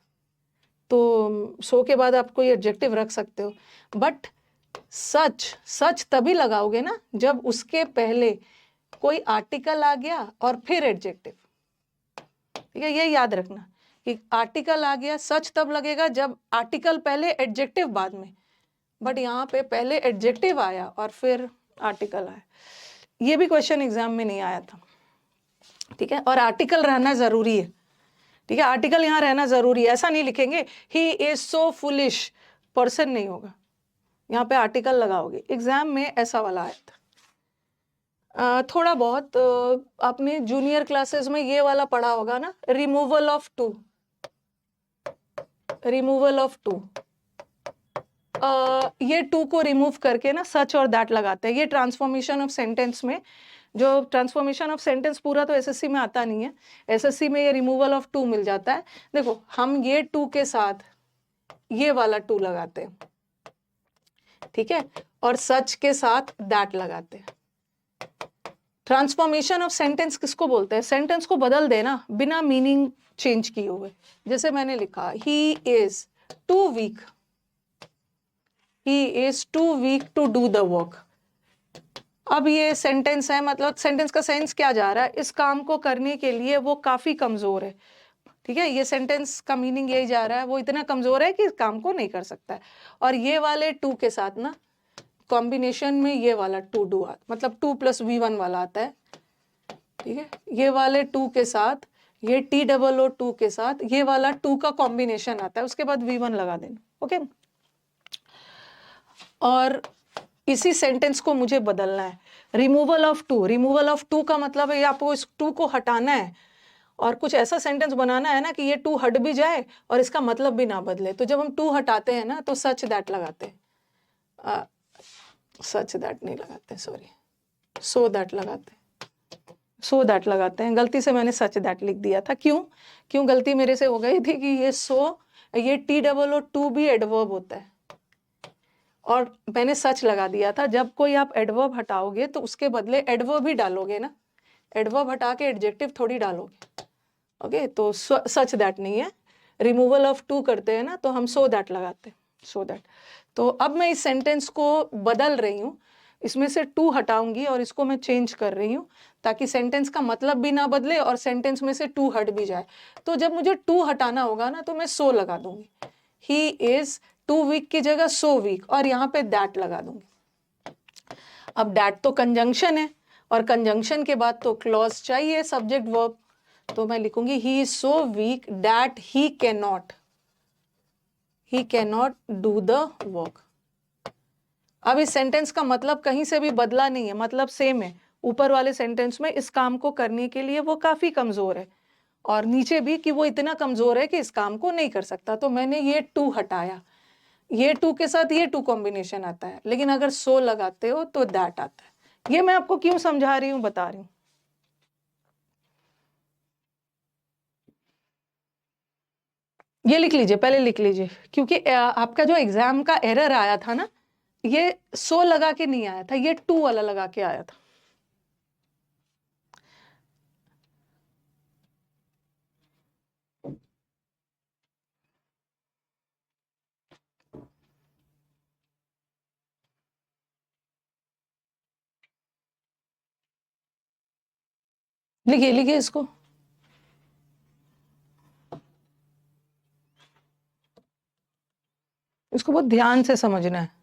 तो सो के बाद आप कोई एडजेक्टिव रख सकते हो। बट सच तभी लगाओगे ना जब उसके पहले कोई आर्टिकल आ गया और फिर एडजेक्टिव। ठीक है, ये याद रखना कि आर्टिकल आ गया, सच तब लगेगा जब आर्टिकल पहले एडजेक्टिव बाद में। बट यहाँ पे पहले एडजेक्टिव आया और फिर आर्टिकल आया। ये भी क्वेश्चन एग्जाम में नहीं आया था। ठीक है, और आर्टिकल रहना जरूरी है। ठीक है, आर्टिकल यहाँ रहना जरूरी है। ऐसा नहीं लिखेंगे he is so foolish, person नहीं होगा, यहाँ पे आर्टिकल लगाओगे। एग्जाम में ऐसा वाला आया था। थोड़ा बहुत आपने जूनियर क्लासेस में ये वाला पढ़ा होगा ना, रिमूवल ऑफ टू। ये टू को रिमूव करके ना सच और दैट लगाते हैं। ये ट्रांसफॉर्मेशन ऑफ सेंटेंस में जो ट्रांसफॉर्मेशन ऑफ सेंटेंस पूरा तो एसएससी में आता नहीं है, एसएससी में ये रिमूवल ऑफ टू मिल जाता है। देखो हम ये टू के साथ ये वाला टू लगाते हैं, ठीक है, और सच के साथ दैट लगाते हैं। ट्रांसफॉर्मेशन ऑफ सेंटेंस किसको बोलते हैं? सेंटेंस को बदल देना बिना मीनिंग चेंज किए हुए। जैसे मैंने लिखा he is too weak, he is too weak to do the work. अब ये सेंटेंस है, मतलब सेंटेंस का सेंस क्या जा रहा है, इस काम को करने के लिए वो काफी कमजोर है, ठीक है, ये सेंटेंस का मीनिंग यही जा रहा है, वो इतना कमजोर है कि इस काम को नहीं कर सकता है। और ये वाले टू के साथ ना कॉम्बिनेशन में ये वाला टू डू आता, मतलब 2+V1 वाला आता है, ठीक है, ये वाले टू के साथ ये TOO के साथ ये वाला टू का कॉम्बिनेशन आता है, उसके बाद V1 लगा देना, ओके। और इसी सेंटेंस को मुझे बदलना है, removal of too. Removal of too का मतलब है आपको इस टू को हटाना है और कुछ ऐसा सेंटेंस बनाना है ना कि ये टू हट भी जाए और इसका मतलब भी ना बदले। तो जब हम टू हटाते हैं ना तो सच दैट लगाते हैं, सच दैट नहीं लगाते, सॉरी, सो दैट लगाते हैं, सो दैट लगाते हैं। गलती से मैंने सच दैट लिख दिया था, क्यों गलती मेरे से हो गई थी कि ये सो, ये TOO भी एडवर्ब होता है और मैंने सच लगा दिया था। जब कोई आप एडवर्ब हटाओगे तो उसके बदले एडवर्ब ही डालोगे ना, एडवर्ब हटा के एडजेक्टिव थोड़ी डालोगे, ओके। तो सच दैट नहीं है, रिमूवल ऑफ टू करते हैं ना तो हम सो दैट लगाते हैं, सो दैट। तो अब मैं इस सेंटेंस को बदल रही हूँ, इसमें से टू हटाऊंगी और इसको मैं चेंज कर रही हूँ ताकि सेंटेंस का मतलब भी ना बदले और सेंटेंस में से टू हट भी जाए। तो जब मुझे टू हटाना होगा ना तो मैं सो लगा दूंगी, ही इज टू वीक की जगह सो वीक, और यहाँ पे दैट लगा दूंगी। अब दैट तो कंजंक्शन है और कंजंक्शन के बाद तो क्लॉज चाहिए, सब्जेक्ट वर्ब। तो मैं लिखूंगी he is so weak that he can not do the work. अब इस सेंटेंस का मतलब कहीं से भी बदला नहीं है, मतलब सेम है। ऊपर वाले सेंटेंस में इस काम को करने के लिए वो काफी कमजोर है, और नीचे भी कि वो इतना कमजोर है कि इस काम को नहीं कर सकता। तो मैंने ये टू हटाया, ये टू के साथ ये टू कॉम्बिनेशन आता है, लेकिन अगर सो लगाते हो तो दैट आता है। ये मैं आपको क्यों समझा रही हूँ, बता रही हूँ। ये लिख लीजिए, पहले लिख लीजिए, क्योंकि आपका जो एग्जाम का एरर आया था ना, ये सो लगा के नहीं आया था, ये टू वाला लगा के आया था। लिखिए लिखिए इसको, इसको बहुत ध्यान से समझना है।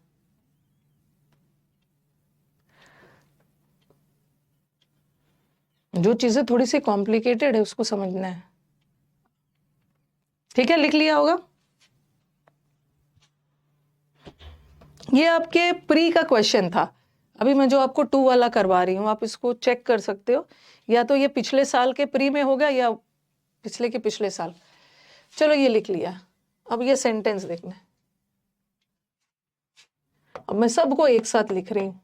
जो चीजें थोड़ी सी कॉम्प्लिकेटेड है उसको समझना है, ठीक है। लिख लिया होगा। ये आपके प्री का क्वेश्चन था, अभी मैं जो आपको टू वाला करवा रही हूँ आप इसको चेक कर सकते हो, या तो ये पिछले साल के प्री में होगा या पिछले के पिछले साल। चलो ये लिख लिया, अब ये सेंटेंस देखना है। अब मैं सबको एक साथ लिख रही हूँ।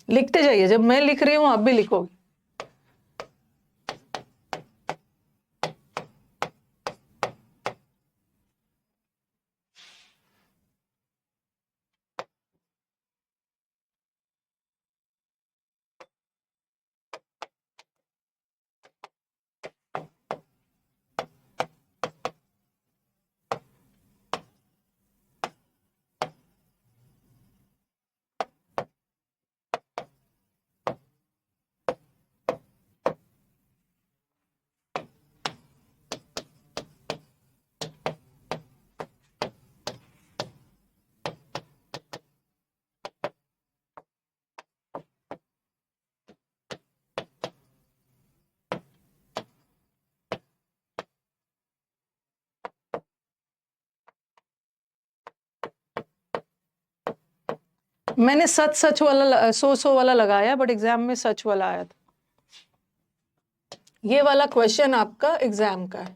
लिखते जाइए, जब मैं लिख रही हूँ आप भी लिखोगे। मैंने सच वाला सो वाला लगाया, बट एग्जाम में सच वाला आया था। ये वाला क्वेश्चन आपका एग्जाम का है।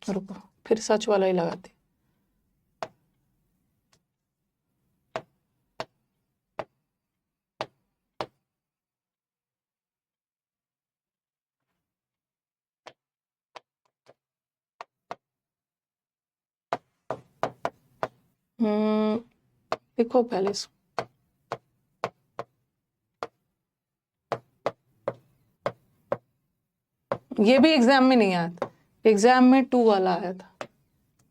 रुको, फिर सच वाला ही लगाते। देखो पहले ये भी एग्जाम में नहीं आया था, एग्जाम में 2 वाला आया था,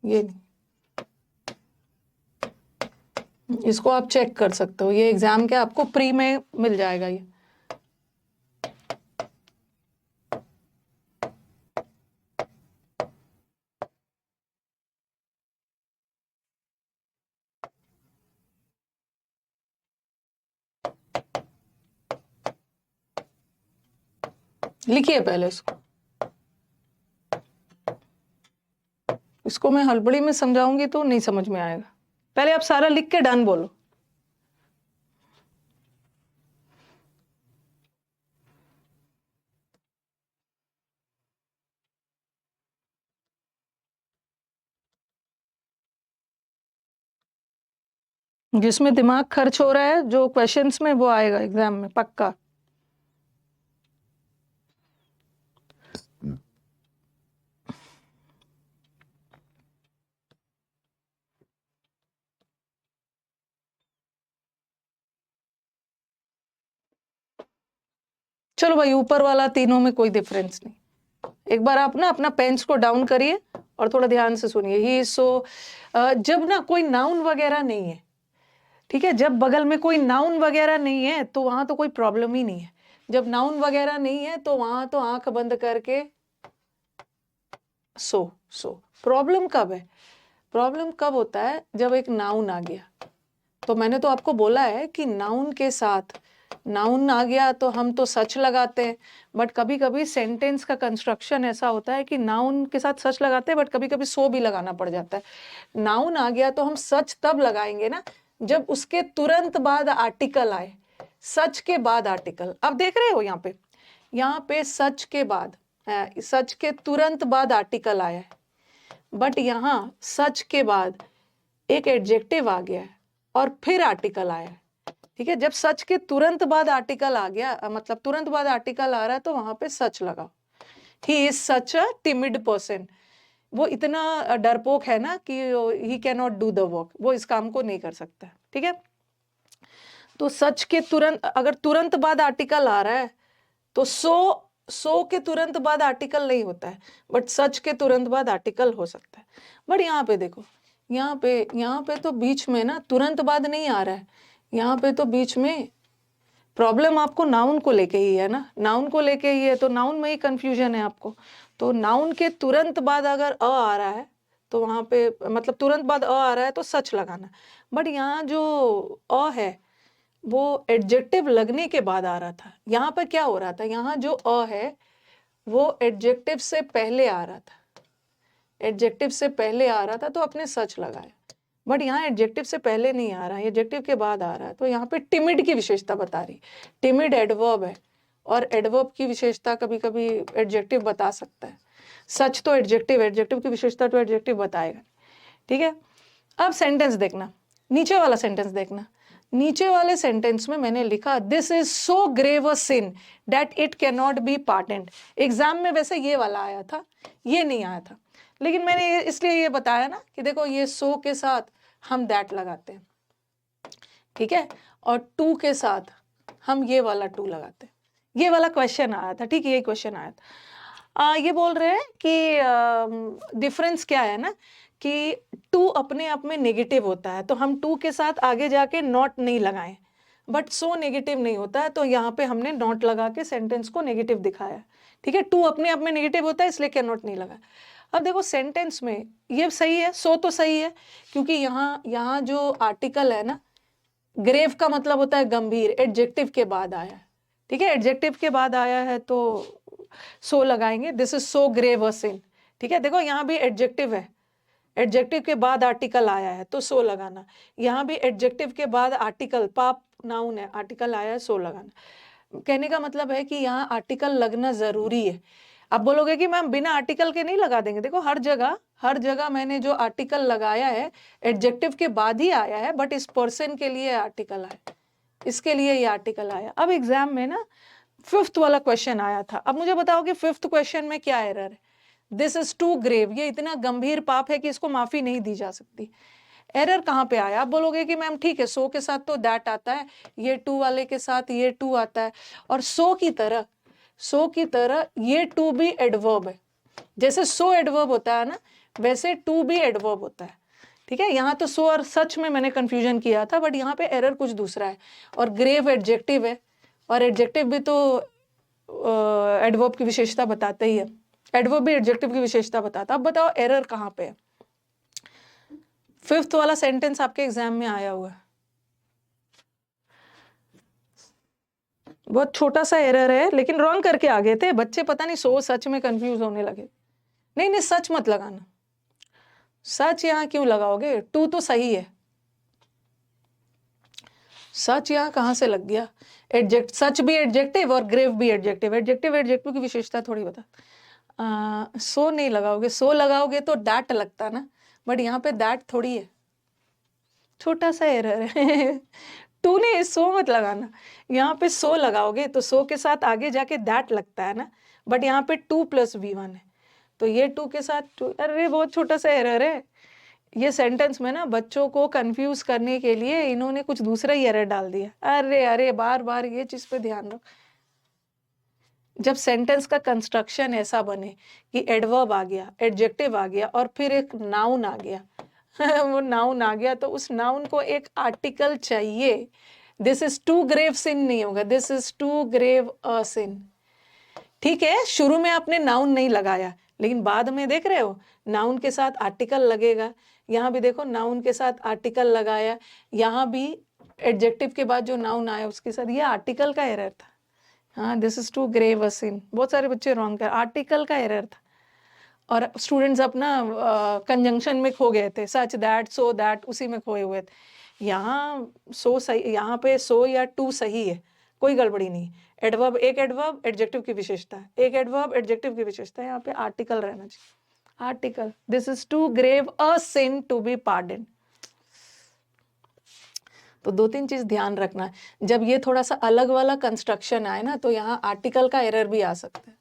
ये नहीं। इसको आप चेक कर सकते हो, ये एग्जाम के आपको प्री में मिल जाएगा ये। लिखिए पहले इसको मैं हड़बड़ी में समझाऊंगी तो नहीं समझ में आएगा। पहले आप सारा लिख के डन बोलो। जिसमें दिमाग खर्च हो रहा है जो क्वेश्चंस में, वो आएगा एग्जाम में पक्का। चलो भाई, ऊपर वाला तीनों में कोई डिफरेंस नहीं। एक बार आप ना अपना पेन्स को डाउन करिए और थोड़ा ध्यान से सुनिए। ही सो जब ना कोई नाउन वगैरह नहीं है, ठीक है, जब बगल में कोई नाउन वगैरह नहीं है तो वहां तो कोई प्रॉब्लम ही नहीं है। जब नाउन वगैरह नहीं है तो वहां तो आंख बंद करके सो प्रॉब्लम कब है? प्रॉब्लम कब होता है? जब एक नाउन आ गया। तो मैंने तो आपको बोला है कि नाउन के साथ नाउन आ गया तो हम तो सच लगाते हैं, बट कभी कभी सेंटेंस का कंस्ट्रक्शन ऐसा होता है कि नाउन के साथ सच लगाते हैं, बट कभी कभी सो भी लगाना पड़ जाता है। नाउन आ गया तो हम सच तब लगाएंगे ना जब उसके तुरंत बाद आर्टिकल आए। सच के बाद आर्टिकल, अब देख रहे हो यहाँ पे सच के बाद, सच के तुरंत बाद आर्टिकल आया है, बट यहाँ सच के बाद एक एडजेक्टिव आ गया है और फिर आर्टिकल आया है। ठीक है, जब सच के तुरंत बाद आर्टिकल आ गया, मतलब तुरंत बाद आर्टिकल आ रहा है, तो वहां पे सच लगाओ। He is such a timid person, वो इतना डरपोक है ना कि he can not do the work, वो इस काम को नहीं कर सकता। ठीक है, तो सच के तुरंत, अगर तुरंत बाद आर्टिकल आ रहा है तो सो के तुरंत बाद आर्टिकल नहीं होता है, बट सच के तुरंत बाद आर्टिकल हो सकता है। बट यहाँ पे देखो, यहाँ पे तो बीच में ना तुरंत बाद नहीं आ रहा है, यहाँ पे तो बीच में प्रॉब्लम आपको नाउन को लेके ही है ना, नाउन को लेके ही है, तो नाउन में ही कंफ्यूजन है आपको। तो नाउन के तुरंत बाद अगर अ आ रहा है तो वहां पे, मतलब तुरंत बाद अ आ रहा है तो सच लगाना। बट यहाँ जो अ है वो एडजेक्टिव लगने के बाद आ रहा था। यहाँ पर क्या हो रहा था, यहाँ जो अ है वो एडजेक्टिव से पहले आ रहा था, एडजेक्टिव से पहले आ रहा था तो अपने सच लगाया। बट यहाँ एडजेक्टिव से पहले नहीं आ रहा है, एडजेक्टिव के बाद आ रहा है, तो यहाँ पे टिमिड की विशेषता बता रही। टिमिड एडवर्ब है और एडवर्ब की विशेषता कभी कभी एडजेक्टिव बता सकता है। सच तो एडजेक्टिव, एडजेक्टिव की विशेषता तो एडजेक्टिव बताएगा। ठीक है, अब सेंटेंस देखना, नीचे वाला सेंटेंस देखना। नीचे वाले सेंटेंस में मैंने लिखा this is so grave a sin that it can not be pardoned. Exam में वैसे ये वाला आया था, ये नहीं आया था, लेकिन मैंने इसलिए ये बताया ना कि देखो ये सो के साथ हम दैट लगाते हैं, ठीक है, और टू के साथ हम ये वाला टू लगाते हैं। ये वाला क्वेश्चन आया था, ठीक है, ये क्वेश्चन आया था। ये बोल रहे हैं कि डिफरेंस क्या है ना, कि टू अपने आप में नेगेटिव होता है तो हम टू के साथ आगे जाके नॉट नहीं लगाएं, बट सो नेगेटिव नहीं होता है तो यहाँ पे हमने नॉट लगा के सेंटेंस को नेगेटिव दिखाया। ठीक है, टू अपने आप में नेगेटिव होता है इसलिए कैन नॉट नहीं लगा। अब देखो सेंटेंस में ये सही है, सो तो सही है, क्योंकि यहाँ जो आर्टिकल है ना, ग्रेव का मतलब होता है गंभीर, एडजेक्टिव के बाद आया है, ठीक है, एडजेक्टिव के बाद आया है तो सो लगाएंगे, this is so grave a सिन, ठीक है। देखो यहाँ भी एडजेक्टिव है, एडजेक्टिव के बाद आर्टिकल आया है तो सो लगाना, यहाँ भी एडजेक्टिव के बाद आर्टिकल, पाप नाउन है, आर्टिकल आया है, सो लगाना। कहने का मतलब है कि यहाँ आर्टिकल लगना जरूरी है। आप बोलोगे कि मैम बिना आर्टिकल के नहीं लगा देंगे, देखो हर जगह मैंने जो आर्टिकल लगाया है एडजेक्टिव के बाद ही आया है, बट इस पर्सन के लिए आर्टिकल आया, इसके लिए ये आर्टिकल आया। अब एग्जाम में ना 5th वाला क्वेश्चन आया था, अब मुझे बताओ कि 5th क्वेश्चन में क्या एरर है। दिस इज टू ग्रेव, ये इतना गंभीर पाप है कि इसको माफी नहीं दी जा सकती। एरर कहाँ पे आया? आप बोलोगे कि मैम ठीक है, सो के साथ तो दैट आता है, ये टू वाले के साथ ये टू आता है, और सो की तरह ये टू भी एडवर्ब है। जैसे सो एडवर्ब होता है ना, वैसे टू भी एडवर्ब होता है, ठीक है। यहाँ तो सो और सच में मैंने कंफ्यूजन किया था, बट यहाँ पे एरर कुछ दूसरा है, और ग्रेव एडजेक्टिव है, और एडजेक्टिव भी तो एडवर्ब की विशेषता बताते ही है, एडवर्ब भी एडजेक्टिव की विशेषता बताता। अब बताओ एरर कहाँ पे है? 5th वाला सेंटेंस आपके एग्जाम में आया हुआ है, बहुत छोटा सा एरर है, लेकिन रॉन्ग करके आ गए थे बच्चे, पता नहीं सो सच में कंफ्यूज होने लगे। नहीं सच मत लगाना, सच यहाँ क्यों लगाओगे? टू तो सही है, सच यहाँ कहाँ से लग गया? सच भी एडजेक्टिव और ग्रेव भी एडजेक्टिव, एडजेक्टिव की विशेषता थोड़ी बता। सो नहीं लगाओगे, सो लगाओगे तो दैट लगता ना, बट यहाँ पे दैट थोड़ी है, छोटा सा एरर है। टू ने सो मत लगाना, यहाँ पे सो लगाओगे तो सो के साथ आगे जाके दैट लगता है ना, बट यहाँ पे 2+V1 है, तो ये टू के साथ टू, अरे बहुत छोटा सा एरर है। ये सेंटेंस में ना बच्चों को कंफ्यूज करने के लिए इन्होंने कुछ दूसरा ही एरर डाल दिया। अरे बार बार ये चीज पे ध्यान रखो, जब सेंटेंस का कंस्ट्रक्शन ऐसा बने कि एडवर्ब आ गया, एडजेक्टिव आ गया, और फिर एक नाउन आ गया, वो नाउन आ गया, तो उस नाउन को एक आर्टिकल चाहिए। दिस इज टू ग्रेव सिन नहीं होगा, this is too grave a सिन, ठीक है। शुरू में आपने नाउन नहीं लगाया, लेकिन बाद में देख रहे हो नाउन के साथ आर्टिकल लगेगा। यहाँ भी देखो नाउन के साथ आर्टिकल लगाया, यहाँ भी एडजेक्टिव के बाद जो नाउन आया उसके साथ, ये आर्टिकल का एरर था। हाँ, this is too grave a सिन, बहुत सारे बच्चे रॉन्ग कर, आर्टिकल का एरर था, और स्टूडेंट्स अपना कंजंक्शन में खो गए थे, सच दैट सो दैट, उसी में खोए हुए थे। यहाँ सो सही, यहाँ पे सो या टू सही है, कोई गड़बड़ी नहीं। एडवर्ब, एक एडवर्ब एडजेक्टिव की विशेषता है, एक एडवर्ब एडजेक्टिव की विशेषता है, यहाँ पे आर्टिकल रहना चाहिए, article. This is too grave a sin to be pardon. तो 2-3 चीज ध्यान रखना है, जब ये थोड़ा सा अलग वाला कंस्ट्रक्शन आए ना, तो यहाँ आर्टिकल का एरर भी आ सकता है,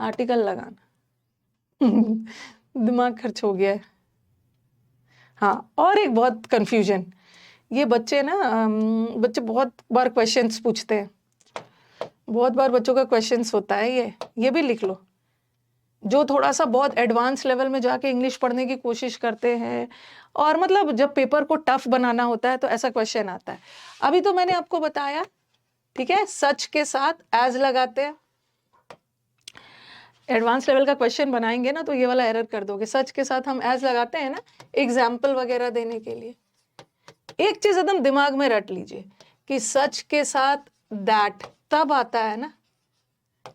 आर्टिकल लगाना। दिमाग खर्च हो गया है। हाँ, और एक बहुत कंफ्यूजन, ये बच्चे ना बच्चे बहुत बार क्वेश्चंस पूछते हैं, बहुत बार बच्चों का क्वेश्चंस होता है, ये भी लिख लो, जो थोड़ा सा बहुत एडवांस लेवल में जाके इंग्लिश पढ़ने की कोशिश करते हैं, और मतलब जब पेपर को टफ बनाना होता है तो ऐसा क्वेश्चन आता है। अभी तो मैंने आपको बताया, ठीक है, सच के साथ एज लगाते हैं। एडवांस लेवल का क्वेश्चन बनाएंगे ना तो ये वाला एरर कर दोगे, सच के साथ हम एज लगाते हैं ना एग्जाम्पल वगैरह देने के लिए। एक चीज एकदम दिमाग में रट लीजिए कि सच के साथ दैट तब आता है ना,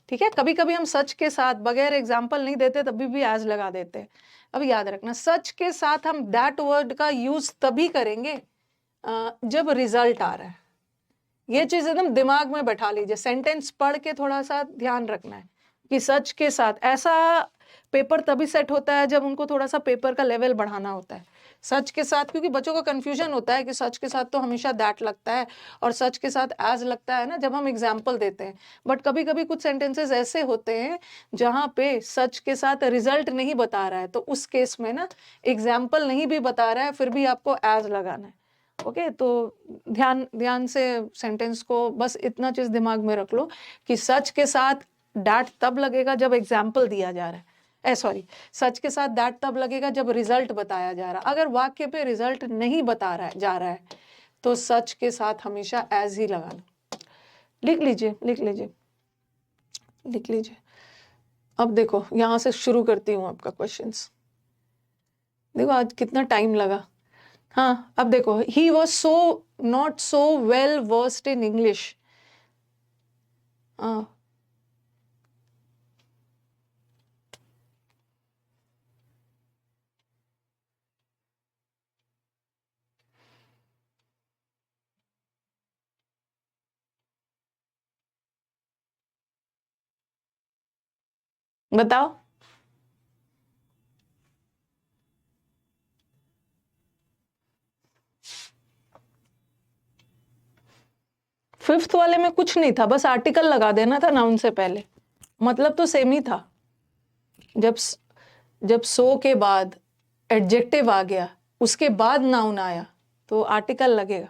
ठीक है। कभी कभी हम सच के साथ बगैर एग्जाम्पल नहीं देते, तभी भी एज लगा देते हैं। अब याद रखना, सच के साथ हम दैट वर्ड का यूज तभी करेंगे जब रिजल्ट आ रहा है। ये चीज एकदम दिमाग में बैठा लीजिए, सेंटेंस पढ़ के थोड़ा सा ध्यान रखना है कि सच के साथ, ऐसा पेपर तभी सेट होता है जब उनको थोड़ा सा पेपर का लेवल बढ़ाना होता है। सच के साथ, क्योंकि बच्चों को कंफ्यूजन होता है कि सच के साथ तो हमेशा दैट लगता है और सच के साथ एज लगता है ना जब हम एग्जाम्पल देते हैं, बट कभी कभी कुछ सेंटेंसेस ऐसे होते हैं जहाँ पे सच के साथ रिजल्ट नहीं बता रहा है, तो उस केस में ना एग्जाम्पल नहीं भी बता रहा है, फिर भी आपको एज लगाना है। ओके, तो ध्यान से सेंटेंस को, बस इतना चीज दिमाग में रख लो कि सच के साथ दैट तब लगेगा जब एग्जाम्पल दिया जा रहा है, सॉरी, सच के साथ दैट तब लगेगा जब रिजल्ट बताया जा रहा है। अगर वाक्य पे रिजल्ट नहीं बता रहा है जा रहा है तो सच के साथ हमेशा एज ही लगाना। लिख लीजिए। अब देखो यहां से शुरू करती हूँ आपका क्वेश्चंस। देखो आज कितना टाइम लगा। हाँ अब देखो, he was so not so well versed in English. हाँ बताओ। फिफ्थ वाले में कुछ नहीं था, बस आर्टिकल लगा देना था नाउन से पहले, मतलब तो सेम ही था। जब जब सो के बाद एडजेक्टिव आ गया, उसके बाद नाउन आया, तो आर्टिकल लगेगा।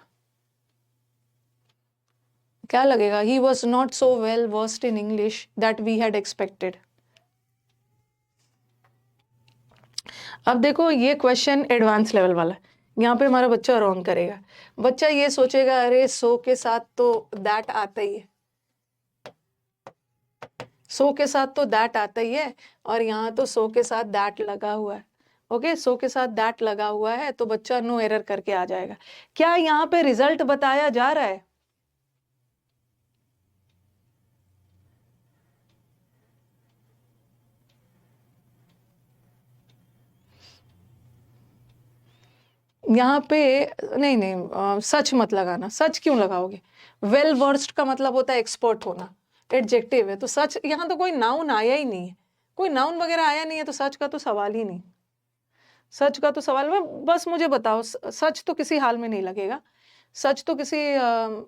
क्या लगेगा? He was not so well versed in English that we had expected. अब देखो ये क्वेश्चन एडवांस लेवल वाला है, यहाँ पे हमारा बच्चा रॉन्ग करेगा। बच्चा ये सोचेगा अरे सो के साथ तो दैट आता ही है, सो के साथ तो दैट आता ही है, और यहाँ तो सो के साथ दैट लगा हुआ है। ओके, सो के साथ दैट लगा हुआ है, तो बच्चा नो एरर करके आ जाएगा। क्या यहाँ पे रिजल्ट बताया जा रहा है? यहाँ पे नहीं नहीं, सच मत लगाना। सच क्यों लगाओगे? वेल वर्स्ड का मतलब होता है एक्सपर्ट होना, एडजेक्टिव है, तो सच यहाँ तो कोई नाउन आया ही नहीं है, कोई नाउन वगैरह आया नहीं है, तो सच का तो सवाल ही नहीं। सच का तो सवाल में, बस मुझे बताओ, सच तो किसी हाल में नहीं लगेगा, सच तो किसी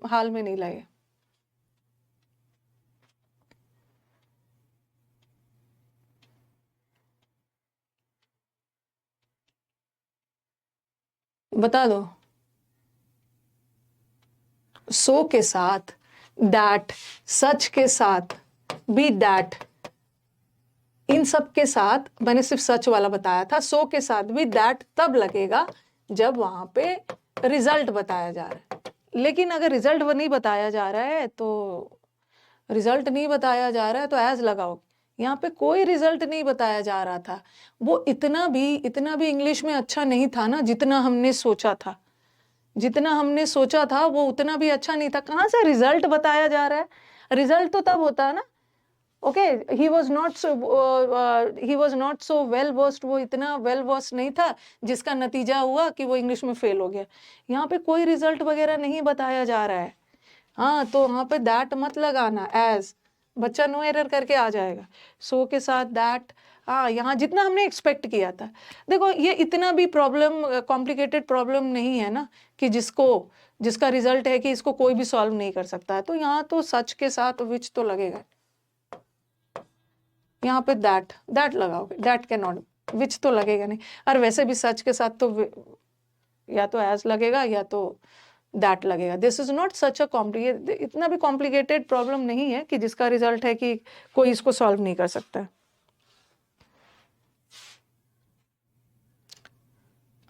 हाल में नहीं लगेगा। बता दो। सो के साथ दैट, सच के साथ बी दैट, इन सब के साथ मैंने सिर्फ सच वाला बताया था। सो के साथ भी दैट तब लगेगा जब वहां पे रिजल्ट बताया जा रहा है। लेकिन अगर रिजल्ट नहीं बताया जा रहा है तो, रिजल्ट नहीं बताया जा रहा है तो एज लगाओ। यहाँ पे कोई रिजल्ट नहीं बताया जा रहा था। वो इतना भी इंग्लिश में अच्छा नहीं था ना, जितना हमने सोचा था। जितना हमने सोचा था वो उतना भी अच्छा नहीं था। कहाँ से रिजल्ट बताया जा रहा है? रिजल्ट तो तब होता है ना। Okay, he was not so well versed, वो इतना वेल वर्स्ड नहीं था जिसका नतीजा हुआ कि वो इंग्लिश में फेल हो गया। यहाँ पे कोई रिजल्ट वगैरह नहीं बताया जा रहा है। हाँ, तो वहां पे दैट मत लगाना, एज बच्चा नो एरर करके आ जाएगा। सो के साथ दैट, हाँ यहाँ जितना हमने एक्सपेक्ट किया था। देखो ये इतना भी प्रॉब्लम, कॉम्प्लिकेटेड प्रॉब्लम नहीं है ना, कि जिसका रिजल्ट है कि इसको कोई भी सॉल्व नहीं कर सकता है। तो यहाँ तो सच के साथ विच तो लगेगा। यहाँ पे दैट दैट लगाओगे, दैट कैन नॉट, विच तो लगेगा नहीं। और वैसे भी सच के साथ तो या तो एज लगेगा या तो दैट लगेगा। This is not such a complicated, इतना भी कॉम्प्लिकेटेड प्रॉब्लम नहीं है कि जिसका रिजल्ट है कि कोई इसको सॉल्व नहीं कर सकता।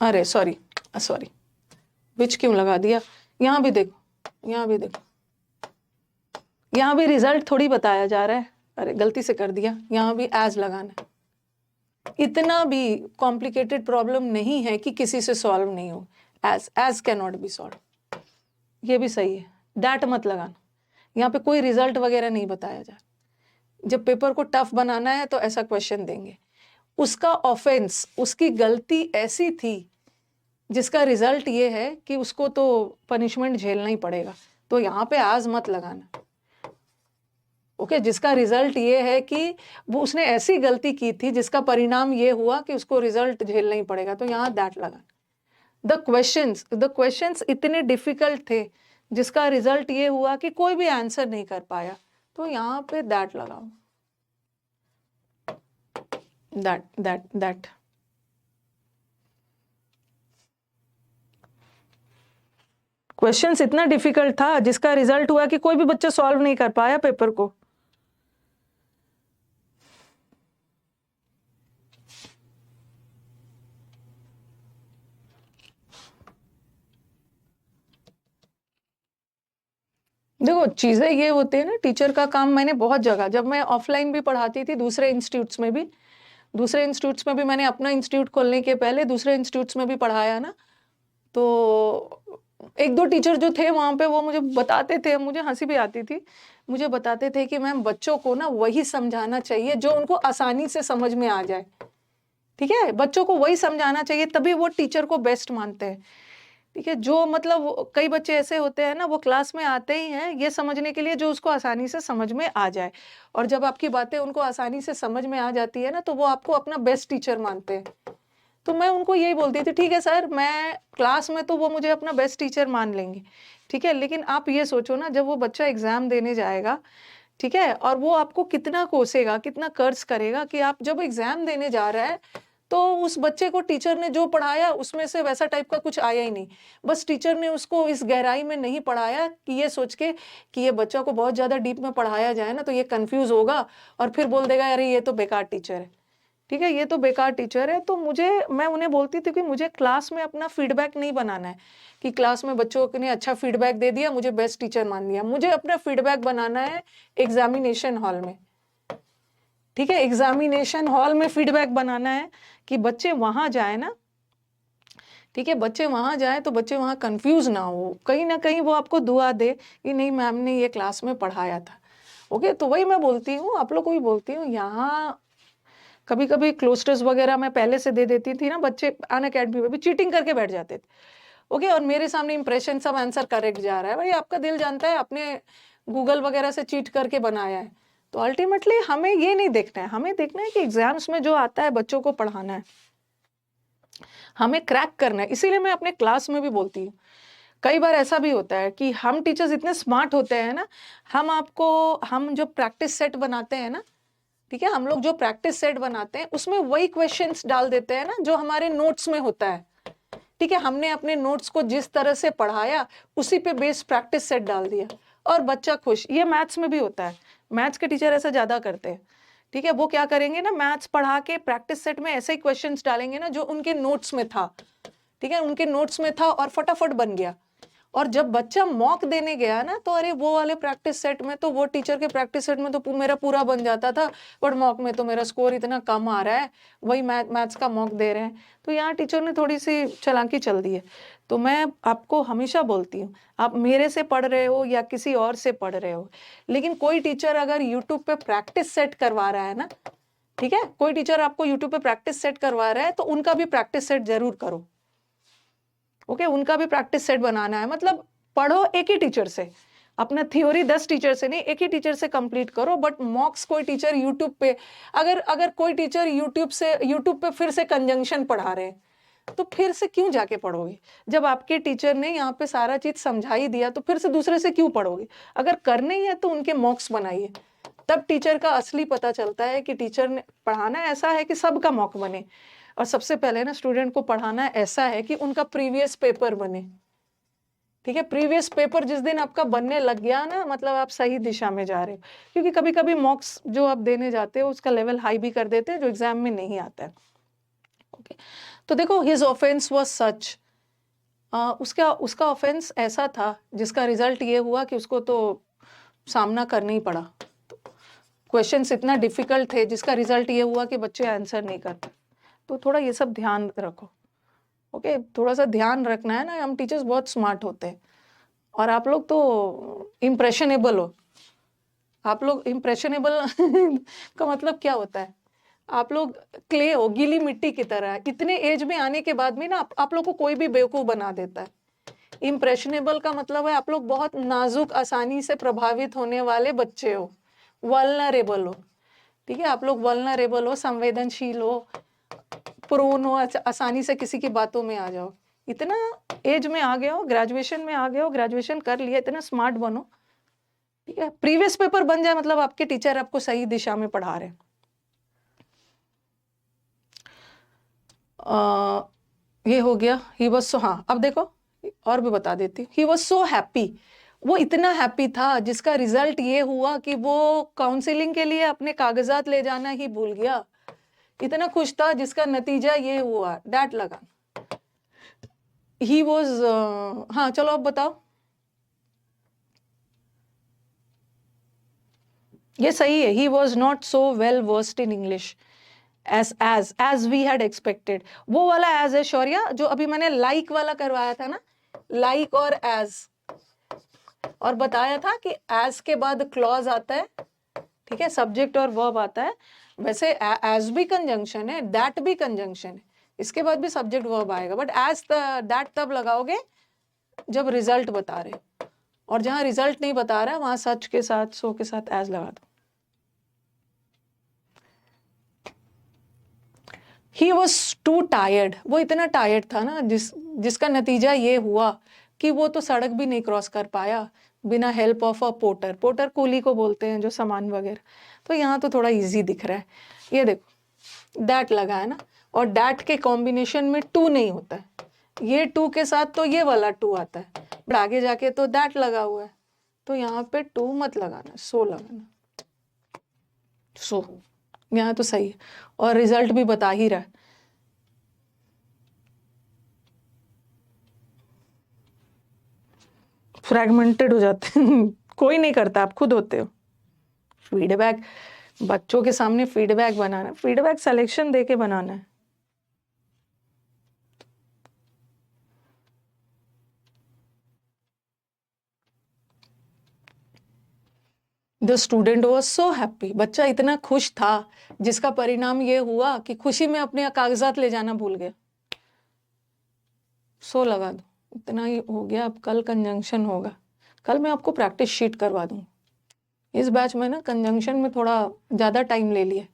अरे सॉरी सॉरी, विच क्यों लगा दिया? यहाँ भी देखो, यहाँ भी देखो, यहाँ भी रिजल्ट थोड़ी बताया जा रहा है। अरे गलती से कर दिया, यहाँ भी एज लगाना है। इतना भी कॉम्प्लिकेटेड प्रॉब्लम नहीं है कि किसी से सॉल्व नहीं हो। As can not be solve, ये भी सही है। दैट मत लगाना, यहाँ पे कोई रिजल्ट वगैरह नहीं बताया जा। जब पेपर को टफ बनाना है तो ऐसा क्वेश्चन देंगे। उसका ऑफेंस, उसकी गलती ऐसी थी जिसका रिजल्ट ये है कि उसको तो पनिशमेंट झेलना ही पड़ेगा, तो यहाँ पे आज मत लगाना। ओके, जिसका रिजल्ट ये है कि वो उसने ऐसी गलती की थी जिसका परिणाम ये हुआ कि उसको रिजल्ट झेलना ही पड़ेगा, तो यहाँ दैट लगाना। द क्वेश्चंस इतने डिफिकल्ट थे जिसका रिजल्ट ये हुआ कि कोई भी आंसर नहीं कर पाया, तो यहाँ पे दैट लगाओ। दैट क्वेश्चंस इतना डिफिकल्ट था जिसका रिजल्ट हुआ कि कोई भी बच्चा सॉल्व नहीं कर पाया पेपर को। देखो चीज़ें ये होती है ना, टीचर का काम मैंने बहुत जगह, जब मैं ऑफलाइन भी पढ़ाती थी दूसरे इंस्टीट्यूट्स में भी मैंने अपना इंस्टीट्यूट खोलने के पहले दूसरे इंस्टीट्यूट्स में भी पढ़ाया ना, तो एक दो टीचर जो थे वहाँ पे वो मुझे बताते थे, मुझे हंसी भी आती थी, मुझे बताते थे कि मैम बच्चों को ना वही समझाना चाहिए जो उनको आसानी से समझ में आ जाए। ठीक है, बच्चों को वही समझाना चाहिए, तभी वो टीचर को बेस्ट मानते हैं। ठीक है, जो मतलब कई बच्चे ऐसे होते हैं ना, वो क्लास में आते ही हैं ये समझने के लिए जो उसको आसानी से समझ में आ जाए, और जब आपकी बातें उनको आसानी से समझ में आ जाती है ना, तो वो आपको अपना बेस्ट टीचर मानते हैं। तो मैं उनको यही बोलती थी, ठीक है सर, मैं क्लास में तो वो मुझे अपना बेस्ट टीचर मान लेंगे, ठीक है, लेकिन आप ये सोचो ना, जब वो बच्चा एग्जाम देने जाएगा, ठीक है, और वो आपको कितना कोसेगा, कितना कर्ज करेगा कि आप जब एग्जाम देने जा रहा है तो उस बच्चे को टीचर ने जो पढ़ाया उसमें से वैसा टाइप का कुछ आया ही नहीं। बस टीचर ने उसको इस गहराई में नहीं पढ़ाया कि ये सोच के कि ये बच्चा को बहुत ज्यादा डीप में पढ़ाया जाए ना तो ये कंफ्यूज होगा और फिर बोल देगा अरे ये तो बेकार टीचर है। ठीक है, ये तो बेकार टीचर है। तो मैं उन्हें बोलती थी कि मुझे क्लास में अपना फीडबैक नहीं बनाना है कि क्लास में बच्चों ने अच्छा फीडबैक दे दिया मुझे बेस्ट टीचर मान लिया। मुझे अपना फीडबैक बनाना है एग्जामिनेशन हॉल में। ठीक है, एग्जामिनेशन हॉल में फीडबैक बनाना है कि बच्चे वहां जाए ना, ठीक है, बच्चे वहां जाए तो बच्चे वहां कंफ्यूज ना हो, कहीं ना कहीं वो आपको दुआ दे कि नहीं मैम ने ये क्लास में पढ़ाया था। ओके, तो वही मैं बोलती हूँ, आप लोग को भी बोलती हूँ, यहाँ कभी कभी क्लोस्टर्स वगैरह मैं पहले से दे देती थी ना, बच्चे अन अकेडमी में भी चीटिंग करके बैठ जाते थे। ओके, और मेरे सामने इंप्रेशन सब आंसर करेक्ट जा रहा है, भाई आपका दिल जानता है आपने गूगल वगैरह से चीट करके बनाया है। तो अल्टीमेटली हमें ये नहीं देखना है, हमें देखना है कि एग्जाम्स में जो आता है बच्चों को पढ़ाना है, हमें क्रैक करना है। इसीलिए मैं अपने क्लास में भी बोलती हूँ, कई बार ऐसा भी होता है कि हम टीचर्स इतने स्मार्ट होते हैं ना, हम जो प्रैक्टिस सेट बनाते हैं ना, ठीक है, हम लोग जो प्रैक्टिस सेट बनाते हैं उसमें वही क्वेश्चंस डाल देते हैं ना जो हमारे नोट्स में होता है। ठीक है, हमने अपने नोट्स को जिस तरह से पढ़ाया उसी पे बेस प्रैक्टिस सेट डाल दिया और बच्चा खुश। ये मैथ्स में भी होता है, मैथ्स के टीचर ऐसा ज्यादा करते हैं। ठीक है, वो क्या करेंगे ना, मैथ्स पढ़ा के प्रैक्टिस सेट में ऐसे ही क्वेश्चंस डालेंगे ना जो उनके नोट्स में था। ठीक है, उनके नोट्स में था और फटाफट बन गया। और जब बच्चा मॉक देने गया ना तो अरे वो वाले प्रैक्टिस सेट में तो वो टीचर के प्रैक्टिस सेट में तो मेरा पूरा बन जाता था, बट मॉक में तो मेरा स्कोर इतना कम आ रहा है, वही मैथ्स का मॉक दे रहे हैं। तो यहाँ टीचर ने थोड़ी सी चालाकी चल दी है। तो मैं आपको हमेशा बोलती हूँ, आप मेरे से पढ़ रहे हो या किसी और से पढ़ रहे हो, लेकिन कोई टीचर अगर यूट्यूब पे प्रैक्टिस सेट करवा रहा है ना, ठीक है, कोई टीचर आपको यूट्यूब पे प्रैक्टिस सेट करवा रहा है तो उनका भी प्रैक्टिस सेट जरूर करो। ओके, उनका भी प्रैक्टिस सेट बनाना है, मतलब पढ़ो एक ही टीचर से, अपना थ्योरी 10 टीचर से नहीं, एक ही टीचर से कंप्लीट करो। बट मॉक्स कोई टीचर यूट्यूब पे, अगर अगर कोई टीचर यूट्यूब पे फिर से कंजंक्शन पढ़ा रहे हैं तो फिर से क्यों जाके पढ़ोगे? जब आपके टीचर ने यहाँ पे सारा चीज समझा ही दिया तो फिर से दूसरे से क्यों पढ़ोगे? अगर करने ही है तो उनके मॉक्स बनाइए, तब टीचर का असली पता चलता है कि टीचर ने पढ़ाना ऐसा है कि सबका मॉक बने। और सबसे पहले ना स्टूडेंट को पढ़ाना ऐसा है कि उनका प्रीवियस पेपर बने। ठीक है, प्रीवियस पेपर जिस दिन आपका बनने लग गया ना, मतलब आप सही दिशा में जा रहे हो। क्योंकि कभी कभी मॉक्स जो आप देने जाते हो उसका लेवल हाई भी कर देते हैं जो एग्जाम में नहीं आता है। ओके, तो देखो हिज ऑफेंस वाज सच, उसका उसका ऑफेंस ऐसा था जिसका रिजल्ट ये हुआ कि उसको तो सामना करना ही पड़ा। क्वेश्चंस इतना डिफिकल्ट थे जिसका रिजल्ट ये हुआ कि बच्चे आंसर नहीं करते। तो थोड़ा ये सब ध्यान रखो। ओके, थोड़ा सा ध्यान रखना है ना, हम टीचर्स बहुत स्मार्ट होते हैं और आप लोग तो इम्प्रेशनेबल हो। आप लोग इम्प्रेशनेबल का मतलब क्या होता है? आप लोग क्ले हो, गीली मिट्टी की तरह। इतने एज में आने के बाद भी ना आप लोग को कोई भी बेवकूफ बना देता है। इम्प्रेशनेबल का मतलब है आप लोग बहुत नाजुक, आसानी से प्रभावित होने वाले बच्चे हो, वल्नरेबल हो। ठीक है, आप लोग वल्नरेबल हो, संवेदनशील हो, प्रोन हो, आसानी से किसी की बातों में आ जाओ। इतना एज में आ गए हो, ग्रेजुएशन में आ गए हो, ग्रेजुएशन कर लिया, इतना स्मार्ट बनो। ठीक है, प्रीवियस पेपर बन जाए मतलब आपके टीचर आपको सही दिशा में पढ़ा रहे हैं। ये हो गया, ही वॉज सो, हाँ अब देखो और भी बता देती। ही वॉज सो हैप्पी, वो इतना हैप्पी था जिसका रिजल्ट ये हुआ कि वो काउंसलिंग के लिए अपने कागजात ले जाना ही भूल गया। इतना खुश था जिसका नतीजा ये हुआ। डैट लगा, ही वॉज, हाँ चलो अब बताओ। ये सही है, ही was not so well versed in English as we had expected। वो वाला as है शौर्या, जो अभी मैंने like वाला करवाया था ना, like और as, और बताया था कि as के बाद clause आता है, ठीक है, सब्जेक्ट और वर्ब आता है। वैसे as भी कंजंक्शन है, that भी कंजंक्शन है, इसके बाद भी सब्जेक्ट वर्ब आएगा, बट as that तब लगाओगे जब रिजल्ट बता रहे, और जहां रिजल्ट नहीं बता रहा वहां सच के साथ सो के साथ as लगा दो। He was too tired, वो इतना टायर्ड था ना, जिसका नतीजा ये हुआ कि वो तो सड़क भी नहीं क्रॉस कर पाया बिना help of a porter. Porter coolie को बोलते हैं जो सामान वगैरह। तो यहाँ तो थोड़ा इजी दिख रहा है, ये देखो दैट लगा है ना, और दैट के कॉम्बिनेशन में टू नहीं होता है, ये टू के साथ तो ये वाला टू आता है, बट आगे जाके तो दैट लगा हुआ है, तो यहाँ पे टू मत लगाना, सो लगाना, सो यहाँ तो सही है, और रिजल्ट भी बता ही रहा है। फ्रैगमेंटेड हो जाते हैं कोई नहीं करता, आप खुद होते हो। फीडबैक बच्चों के सामने फीडबैक बनाना, फीडबैक सिलेक्शन देके बनाना है। The student was so happy, बच्चा इतना खुश था जिसका परिणाम ये हुआ कि खुशी में अपने कागजात ले जाना भूल गया। सो लगा दो, इतना ही हो गया। अब कल कंजंक्शन होगा, कल मैं आपको प्रैक्टिस शीट करवा दूँ। इस बैच में ना कंजंक्शन में थोड़ा ज़्यादा टाइम ले लिया।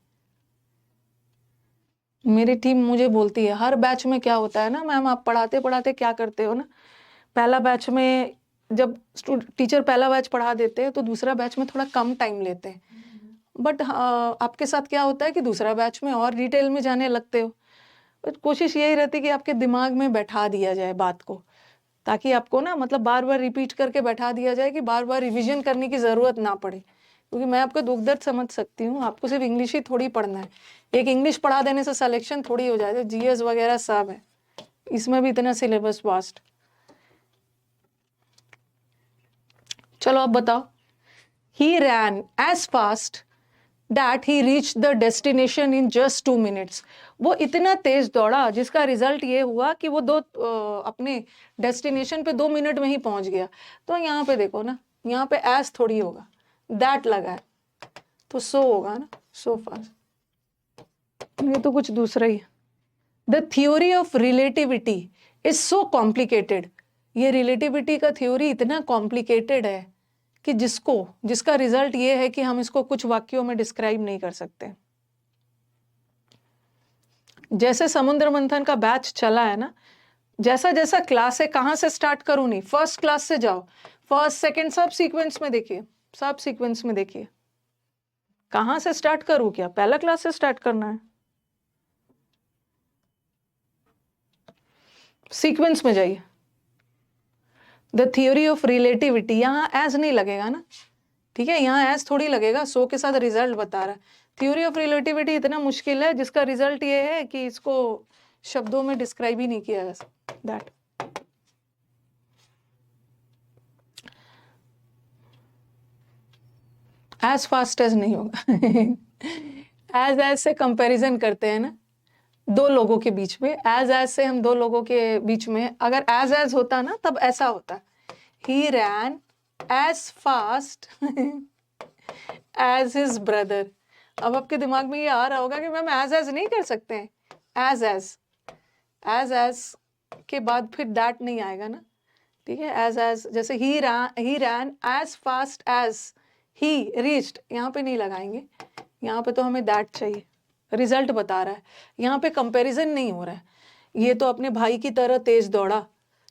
मेरी टीम मुझे बोलती है हर बैच में क्या होता है ना मैम, आप पढ़ाते पढ़ाते क्या करते हो ना, पहला बैच में जब टीचर पहला बैच पढ़ा देते हैं तो दूसरा बैच में थोड़ा कम टाइम लेते हैं, बट आपके साथ क्या होता है कि दूसरा बैच में और डिटेल में जाने लगते हो। बट कोशिश यही रहती है कि आपके दिमाग में बैठा दिया जाए बात को, ताकि आपको ना मतलब बार बार रिपीट करके बैठा दिया जाए कि बार बार रिविजन करने की ज़रूरत ना पड़े। क्योंकि मैं आपका दुख दर्द समझ सकती हूँ, आपको सिर्फ इंग्लिश ही थोड़ी पढ़ना है, एक इंग्लिश पढ़ा देने से सिलेक्शन थोड़ी हो जाए, जीएस वगैरह सब है, इसमें भी इतना सिलेबस वास्ट। चलो अब बताओ, he ran as fast that he reached the destination in just 2 minutes। वो इतना तेज दौड़ा जिसका रिजल्ट ये हुआ कि वो अपने डेस्टिनेशन पे 2 मिनट में ही पहुंच गया। तो यहाँ पे देखो ना, यहाँ पे as थोड़ी होगा, that लगा है तो so होगा ना, so fast। ये तो कुछ दूसरा ही है। The theory of relativity is so complicated। ये रिलेटिविटी का थ्योरी इतना कॉम्प्लिकेटेड है कि जिसका रिजल्ट ये है कि हम इसको कुछ वाक्यों में डिस्क्राइब नहीं कर सकते। जैसे समुद्र मंथन का बैच चला है ना, जैसा जैसा क्लास है, कहाँ से स्टार्ट करूँ नहीं, फर्स्ट क्लास से जाओ, फर्स्ट सेकंड सब सीक्वेंस में देखिए, सब सीक्वेंस में देखिए। कहाँ से स्टार्ट करूँ, क्या पहला क्लास से स्टार्ट करना है, सीक्वेंस में जाइए। द थ्योरी ऑफ रिलेटिविटी, यहाँ एज नहीं लगेगा ना, ठीक है, यहाँ एज थोड़ी लगेगा, सो के साथ रिजल्ट बता रहा है। थ्योरी ऑफ रिलेटिविटी इतना मुश्किल है जिसका रिजल्ट ये है कि इसको शब्दों में डिस्क्राइब ही नहीं किया जा सकता। दैट एज फास्ट एज नहीं होगा एज से कंपैरिजन करते हैं ना दो लोगों के बीच में, एज से हम दो लोगों के बीच में, अगर एज होता ना तब ऐसा होता, he ran as fast as his brother. अब आपके दिमाग में ये आ रहा होगा कि मैम एज नहीं कर सकते हैं, एज के बाद फिर दैट नहीं आएगा ना, ठीक है। एज जैसे he ran as fast as he reached, यहाँ पे नहीं लगाएंगे, यहाँ पे तो हमें दैट चाहिए, रिजल्ट बता रहा है, यहाँ पे कंपैरिजन नहीं हो रहा है, ये तो अपने भाई की तरह तेज दौड़ा,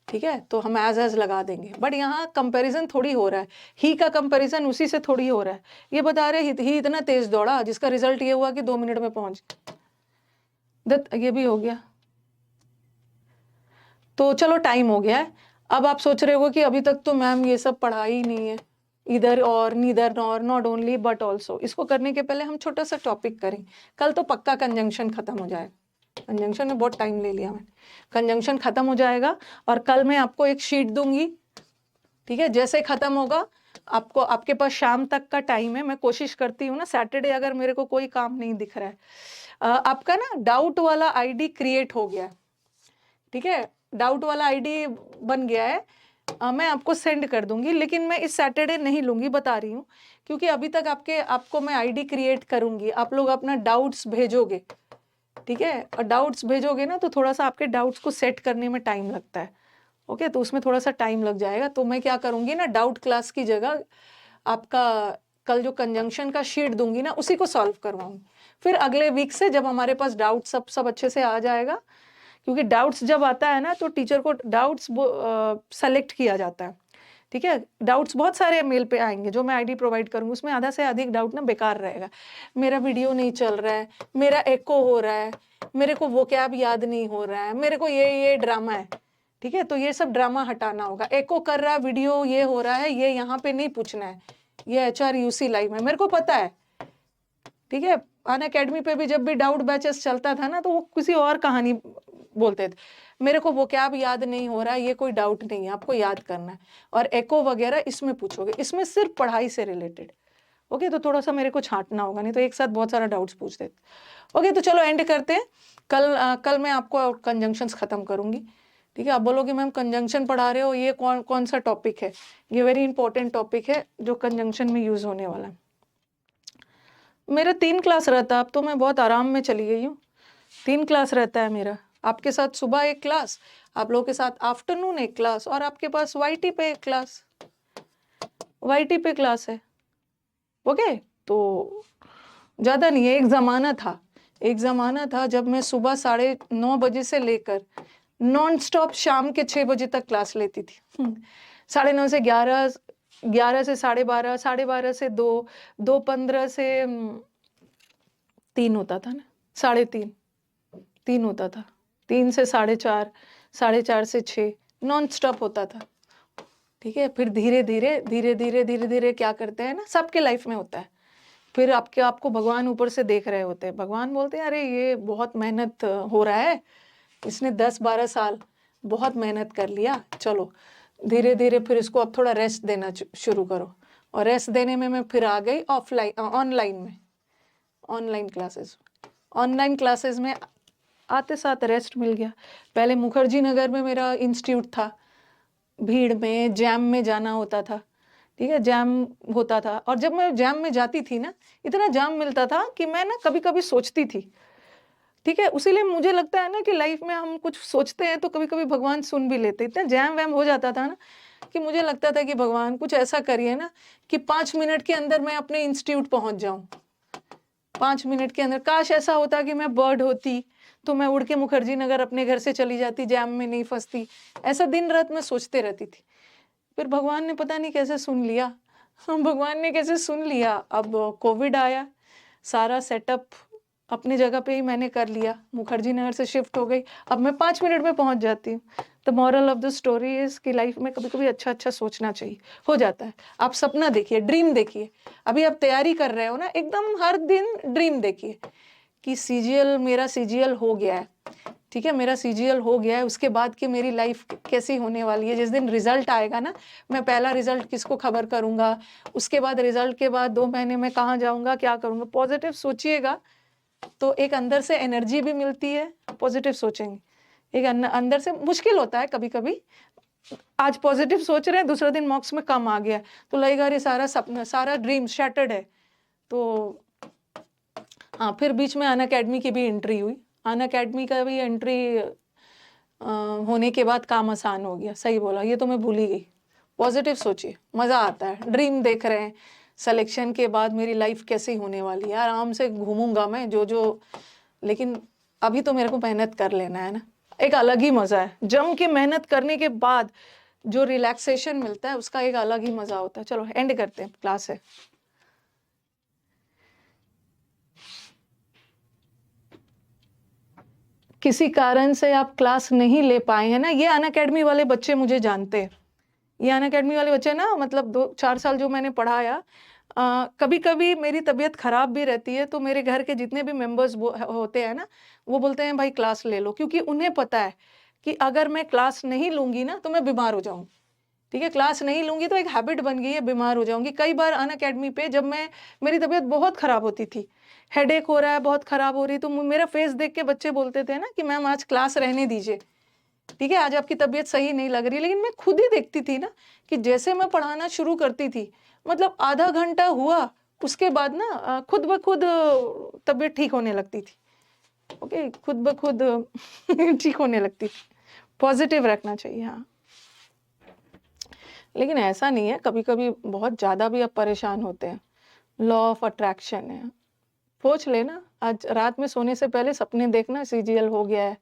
ठीक है, तो हम एज लगा देंगे, बट यहाँ कंपैरिजन थोड़ी हो रहा है, ही का कंपैरिजन उसी से थोड़ी हो रहा है, ये बता रहे ही इतना तेज दौड़ा जिसका रिजल्ट ये हुआ कि 2 मिनट में पहुंच गया। ये भी हो गया। तो चलो टाइम हो गया है। अब आप सोच रहे हो कि अभी तक तो मैम ये सब पढ़ा ही नहीं है, इधर और neither nor not only but also. इसको करने के पहले हम छोटा सा टॉपिक करें, कल तो पक्का कंजंक्शन खत्म हो जाएगा, कंजंक्शन में बहुत टाइम ले लिया मैंने, कंजंक्शन खत्म हो जाएगा और कल मैं आपको एक शीट दूंगी, ठीक है, जैसे खत्म होगा आपको आपके पास शाम तक का टाइम है। मैं कोशिश करती हूँ ना, सैटरडे अगर मेरे को कोई काम नहीं दिख रहा है, आपका ना डाउट वाला आईडी क्रिएट हो गया है, ठीक है, डाउट वाला आईडी बन गया है। मैं आपको सेंड कर दूंगी, लेकिन मैं इस सैटरडे नहीं लूंगी, बता रही हूँ, क्योंकि अभी तक आपको मैं आईडी क्रिएट करूंगी, आप लोग अपना डाउट्स भेजोगे, ठीक है, और डाउट्स भेजोगे ना तो थोड़ा सा आपके डाउट्स को सेट करने में टाइम लगता है, ओके, तो उसमें थोड़ा सा टाइम लग जाएगा। तो मैं क्या करूंगी ना, डाउट क्लास की जगह आपका कल जो कंजंक्शन का शीट दूंगी ना, उसी को सॉल्व करवाऊंगी। फिर अगले वीक से जब हमारे पास डाउट सब अच्छे से आ जाएगा, क्योंकि डाउट्स जब आता है ना तो टीचर को डाउट्स सेलेक्ट किया जाता है, ठीक है, डाउट्स बहुत सारे मेल पे आएंगे जो मैं आईडी प्रोवाइड करूंगी, उसमें आधा से अधिक डाउट ना बेकार रहेगा। मेरा वीडियो नहीं चल रहा है, मेरा एको हो रहा है, मेरे को वोकैब याद नहीं हो रहा है, मेरे को ये ड्रामा है, ठीक है, तो ये सब ड्रामा हटाना होगा। एको कर रहा है, वीडियो ये हो रहा है, ये यहाँ पे नहीं पूछना है, ये HRUC लाइव है, मेरे को पता है, ठीक है। अनअकैडमी पे भी जब भी डाउट बैचेस चलता था ना तो वो किसी और कहानी बोलते थे, मेरे को वो क्या अब याद नहीं हो रहा है, ये कोई डाउट नहीं है, आपको याद करना है, और एको वगैरह इसमें पूछोगे, इसमें सिर्फ पढ़ाई से रिलेटेड, ओके, तो थोड़ा सा मेरे को छांटना होगा, नहीं तो एक साथ बहुत सारा डाउट्स पूछ देते। ओके, तो चलो एंड करते हैं। कल मैं आपको कंजंक्शंस खत्म करूंगी, ठीक है। आप बोलोगे मैम कंजंक्शन पढ़ा रहे हो, ये कौन सा टॉपिक है? ये वेरी इंपॉर्टेंट टॉपिक है जो कंजंक्शन में यूज होने वाला है। मेरा 3 क्लास रहता है, अब तो मैं बहुत आराम में चली गई हूँ, 3 क्लास रहता है मेरा, आपके साथ सुबह एक क्लास, आप लोगों के साथ आफ्टरनून एक क्लास, और आपके पास YT पे एक क्लास, YT पे क्लास है, ओके। तो ज़्यादा नहीं है। एक ज़माना था जब मैं सुबह 9:30 बजे से लेकर नॉन स्टॉप शाम के 6 बजे तक क्लास लेती थी। 9:30 से 11, 11 से 12:30, 12:30 से 2, 2:15 से 3 होता था ना, 3:30, 3 होता था, 3 से 4:30, 4:30 से 6, नॉन स्टॉप होता था, ठीक है। फिर धीरे धीरे क्या करते हैं ना, सबके लाइफ में होता है, फिर आपको भगवान ऊपर से देख रहे होते हैं, भगवान बोलते हैं अरे ये बहुत मेहनत हो रहा है, इसने 10-12 साल बहुत मेहनत कर लिया, चलो धीरे धीरे फिर इसको अब थोड़ा रेस्ट देना शुरू करो। और रेस्ट देने में मैं फिर आ गई ऑनलाइन में, ऑनलाइन क्लासेस में आते साथ रेस्ट मिल गया। पहले मुखर्जी नगर में मेरा इंस्टीट्यूट था, भीड़ में जैम में जाना होता था, ठीक है, जैम होता था, और जब मैं जैम में जाती थी ना, इतना जाम मिलता था कि मैं ना कभी कभी सोचती थी, ठीक है, उसीलिए मुझे लगता है ना कि लाइफ में हम कुछ सोचते हैं तो कभी कभी भगवान सुन भी लेते। इतना जैम वैम हो जाता था ना कि मुझे लगता था कि भगवान कुछ ऐसा करिए ना कि 5 मिनट के अंदर मैं अपने इंस्टीट्यूट पहुंच जाऊं, 5 मिनट के अंदर। काश ऐसा होता कि मैं बर्ड होती तो मैं उड़ के मुखर्जी नगर अपने घर से चली जाती, जैम में नहीं फंसती, ऐसा दिन रात मैं सोचते रहती थी। फिर भगवान ने पता नहीं कैसे सुन लिया, भगवान ने कैसे सुन लिया। अब कोविड आया, सारा सेटअप अपनी जगह पे ही मैंने कर लिया, मुखर्जी नगर से शिफ्ट हो गई, अब मैं 5 मिनट में पहुंच जाती हूँ। The moral of the story is कि लाइफ में कभी कभी अच्छा सोचना चाहिए, हो जाता है। आप सपना देखिए, ड्रीम देखिए, अभी आप तैयारी कर रहे हो ना, एकदम हर दिन ड्रीम देखिए कि मेरा CGL हो गया है, ठीक है, मेरा CGL हो गया है, उसके बाद की मेरी लाइफ कैसी होने वाली है। जिस दिन रिजल्ट आएगा ना, मैं पहला रिजल्ट किसको खबर करूंगा, उसके बाद रिजल्ट के बाद 2 महीने में कहाँ जाऊंगा, क्या करूंगा। पॉजिटिव सोचिएगा तो एक अंदर से एनर्जी भी मिलती है, पॉजिटिव सोचेंगे, एक अंदर से मुश्किल होता है कभी कभी, आज पॉजिटिव सोच रहे हैं, दूसरा दिन मार्क्स में कम आ गया तो लगेगा अरे सारा सपना, सारा ड्रीम शैटर्ड है। तो हाँ, फिर बीच में अनअकैडमी की भी एंट्री हुई, अनअकैडमी का भी एंट्री होने के बाद काम आसान हो गया। सही बोला, ये तो मैं भूल ही गई। पॉजिटिव सोचिए, मज़ा आता है, ड्रीम देख रहे हैं, सिलेक्शन के बाद मेरी लाइफ कैसी होने वाली है, आराम से घूमूंगा मैं जो, लेकिन अभी तो मेरे को मेहनत कर लेना है ना, एक अलग ही मज़ा है। जम के मेहनत करने के बाद जो रिलैक्सेशन मिलता है उसका एक अलग ही मज़ा होता है। चलो एंड करते हैं, क्लास है। किसी कारण से आप क्लास नहीं ले पाए हैं ना, ये अनअकैडमी वाले बच्चे मुझे जानते हैं, ये अनअकैडमी वाले बच्चे ना, मतलब 2-4 साल जो मैंने पढ़ाया, कभी कभी मेरी तबीयत खराब भी रहती है तो मेरे घर के जितने भी मेंबर्स होते हैं ना, वो बोलते हैं भाई क्लास ले लो, क्योंकि उन्हें पता है कि अगर मैं क्लास नहीं लूंगी ना तो मैं बीमार हो जाऊंगी, ठीक है, क्लास नहीं लूँगी तो एक हैबिट बन गई है, बीमार हो जाऊँगी। कई बार अनअकैडमी पे जब मेरी तबीयत बहुत ख़राब होती थी, हेडेक हो रहा है, बहुत ख़राब हो रही, तो मेरा फेस देख के बच्चे बोलते थे ना कि मैम आज क्लास रहने दीजिए, ठीक है, आज आपकी तबीयत सही नहीं लग रही। लेकिन मैं खुद ही देखती थी ना कि जैसे मैं पढ़ाना शुरू करती थी, मतलब आधा घंटा हुआ, उसके बाद ना खुद ब खुद तबीयत ठीक होने लगती थी। ओके, खुद ब खुद ठीक होने लगती थी। पॉजिटिव रखना चाहिए, हाँ। लेकिन ऐसा नहीं है, कभी-कभी बहुत ज़्यादा भी आप परेशान होते हैं। लॉ ऑफ अट्रैक्शन है। सोच लेना, आज रात में सोने से पहले सपने देखना, सीजीएल हो गया है,